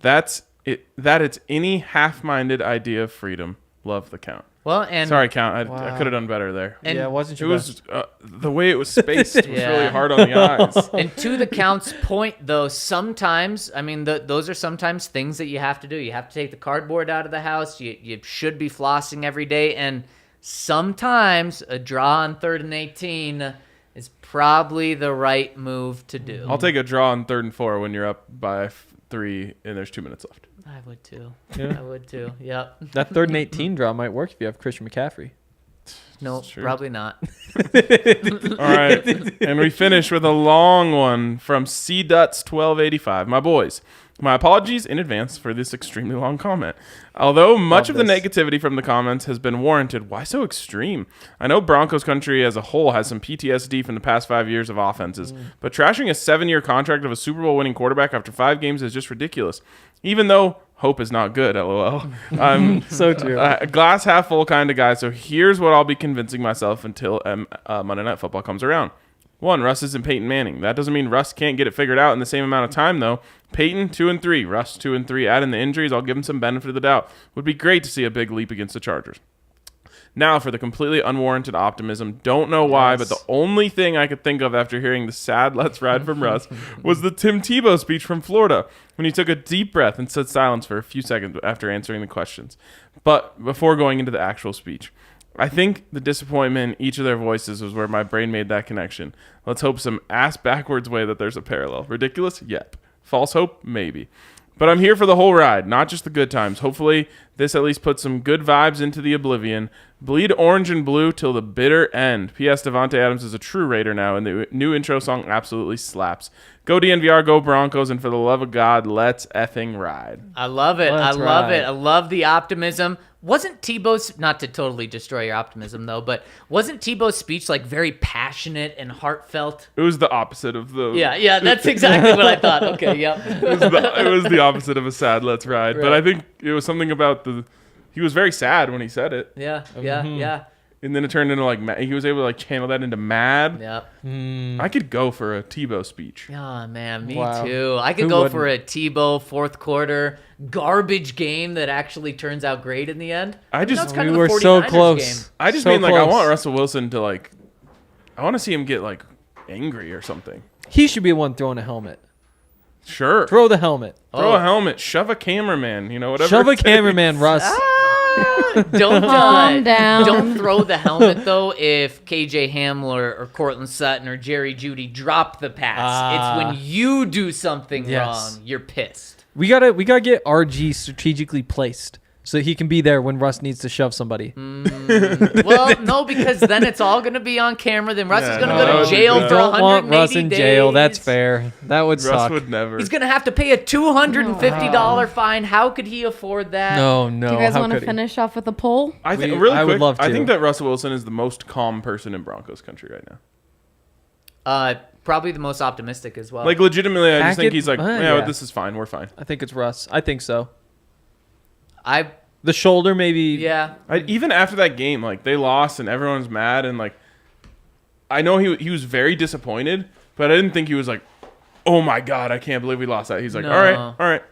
That it's any half-minded idea of freedom. Love The Count. Well, and sorry, Count. I could have done better there. Yeah, it wasn't your best. The way it was spaced was really hard on the eyes. And to the Count's point, though, sometimes, I mean, those are sometimes things that you have to do. You have to take the cardboard out of the house. You should be flossing every day. And sometimes a draw on 3rd and 18 is probably the right move to do. I'll take a draw on 3rd and 4 when you're up by 3 and there's 2 minutes left. I would too. Yeah. I would too. Yep. That 3rd and 18 draw might work if you have Christian McCaffrey. No, True. probably not. All right. And we finish with a long one from CDuts1285. My boys, my apologies in advance for this extremely long comment. Although much of the negativity from the comments has been warranted, why so extreme? I know Broncos country as a whole has some PTSD from the past 5 years of offenses, but trashing a 7-year contract of a Super Bowl winning quarterback after 5 games is just ridiculous. Even though hope is not good, LOL. I'm So true. a glass half full kind of guy, so here's what I'll be convincing myself until Monday Night Football comes around. 1, Russ isn't Peyton Manning. That doesn't mean Russ can't get it figured out in the same amount of time, though. Peyton, 2-3. Russ, 2-3. Add in the injuries, I'll give him some benefit of the doubt. Would be great to see a big leap against the Chargers. Now, for the completely unwarranted optimism, don't know why, but the only thing I could think of after hearing the sad "Let's Ride" from Russ was the Tim Tebow speech from Florida, when he took a deep breath and stood silence for a few seconds after answering the questions. But before going into the actual speech, I think the disappointment in each of their voices was where my brain made that connection. Let's hope some ass-backwards way that there's a parallel. Ridiculous? Yep. False hope? Maybe. But I'm here for the whole ride, not just the good times. Hopefully, this at least puts some good vibes into the oblivion. Bleed orange and blue till the bitter end. P.S. Devontae Adams is a true Raider now, and the new intro song absolutely slaps. Go DNVR, go Broncos, and for the love of God, let's effing ride. I love it. Let's I love ride. it. I love the optimism. Wasn't Tebow's, not to totally destroy your optimism though, but wasn't Tebow's speech like very passionate and heartfelt? It was the opposite of the... Yeah, that's exactly what I thought. Okay, yep. It was the opposite of a sad "Let's Ride." But Right. I think it was something about he was very sad when he said it. Yeah. And then it turned into he was able to channel that into mad. Yep. I could go for a Tebow speech. Oh, man, me Wow. too. I could Who go wouldn't? for a Tebow fourth quarter garbage game that actually turns out great in the end. I just- That's kind We of were the so 49ers close. game. I just So mean I close. want Russell Wilson to I want to see him get angry or something. He should be the one throwing a helmet. Sure. Throw the helmet. Throw a helmet. Shove a cameraman. Whatever. Shove a it takes. cameraman, Russ. Don't Calm down. Don't throw the helmet though if KJ Hamler or Cortland Sutton or Jerry Jeudy drop the pass. It's when you do something Yes. wrong, you're pissed. We gotta get RG strategically placed so he can be there when Russ needs to shove somebody. Well, no, because then it's all going to be on camera. Then Russ is going to no, that go would to be jail bad. for Don't 180 want Russ in days. jail. That's fair. That would Russ suck. would never. He's going to have to pay a $250 fine. How could he afford that? No. Do you guys how want to could he? finish off with a poll? I think I really would quick. love I to. think that Russell Wilson is the most calm person in Broncos country right now. Probably the most optimistic as well. Legitimately, I just think Hackett- he's yeah. this is fine. We're fine. I think it's Russ. I think so. I The shoulder, maybe. yeah. Even after that game, they lost and everyone's mad and I know he was very disappointed, but I didn't think he was oh my God, I can't believe we lost that. He's No. all right,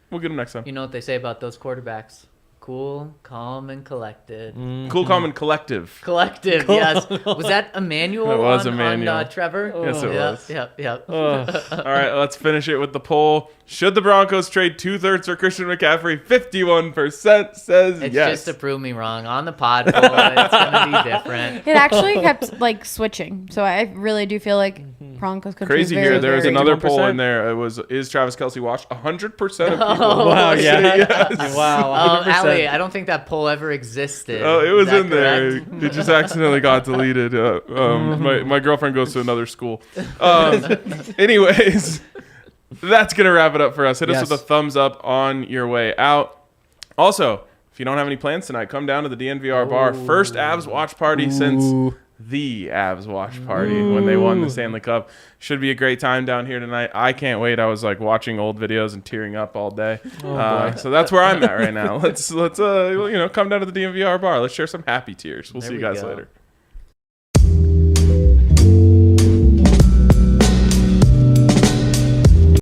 we'll get him next time. You know what they say about those quarterbacks? Cool, calm, and collected. Cool, calm, and collective. Collective, yes. Was that Emmanuel? It was on Emmanuel. Trevor? Yes, it was. Yep. All right, let's finish it with the poll. Should the Broncos trade 2/3 for Christian McCaffrey? 51% says It's yes. just to prove me wrong. On the pod poll, it's going to be different. It actually kept switching, so I really do feel like Broncos could Crazy be very, here. There was very- another poll 51%. in there. It was, is Travis Kelce washed? 100% of people. Wow, say yeah. yes. Wow. 100%. Allie, I don't think that poll ever existed. Oh, it was Is that in there. correct? It just accidentally got deleted. My girlfriend goes to another school. Anyways, that's going to wrap it up for us. Hit us Yes. with a thumbs up on your way out. Also, if you don't have any plans tonight, come down to the DNVR bar. First Avs watch party since the Avs watch party when they won the Stanley Cup. Should be a great time down here tonight. I can't wait. I was watching old videos and tearing up all day. So that's where I'm at right now. Let's come down to the DNVR bar. Let's share some happy tears. We'll There see you we guys go. later.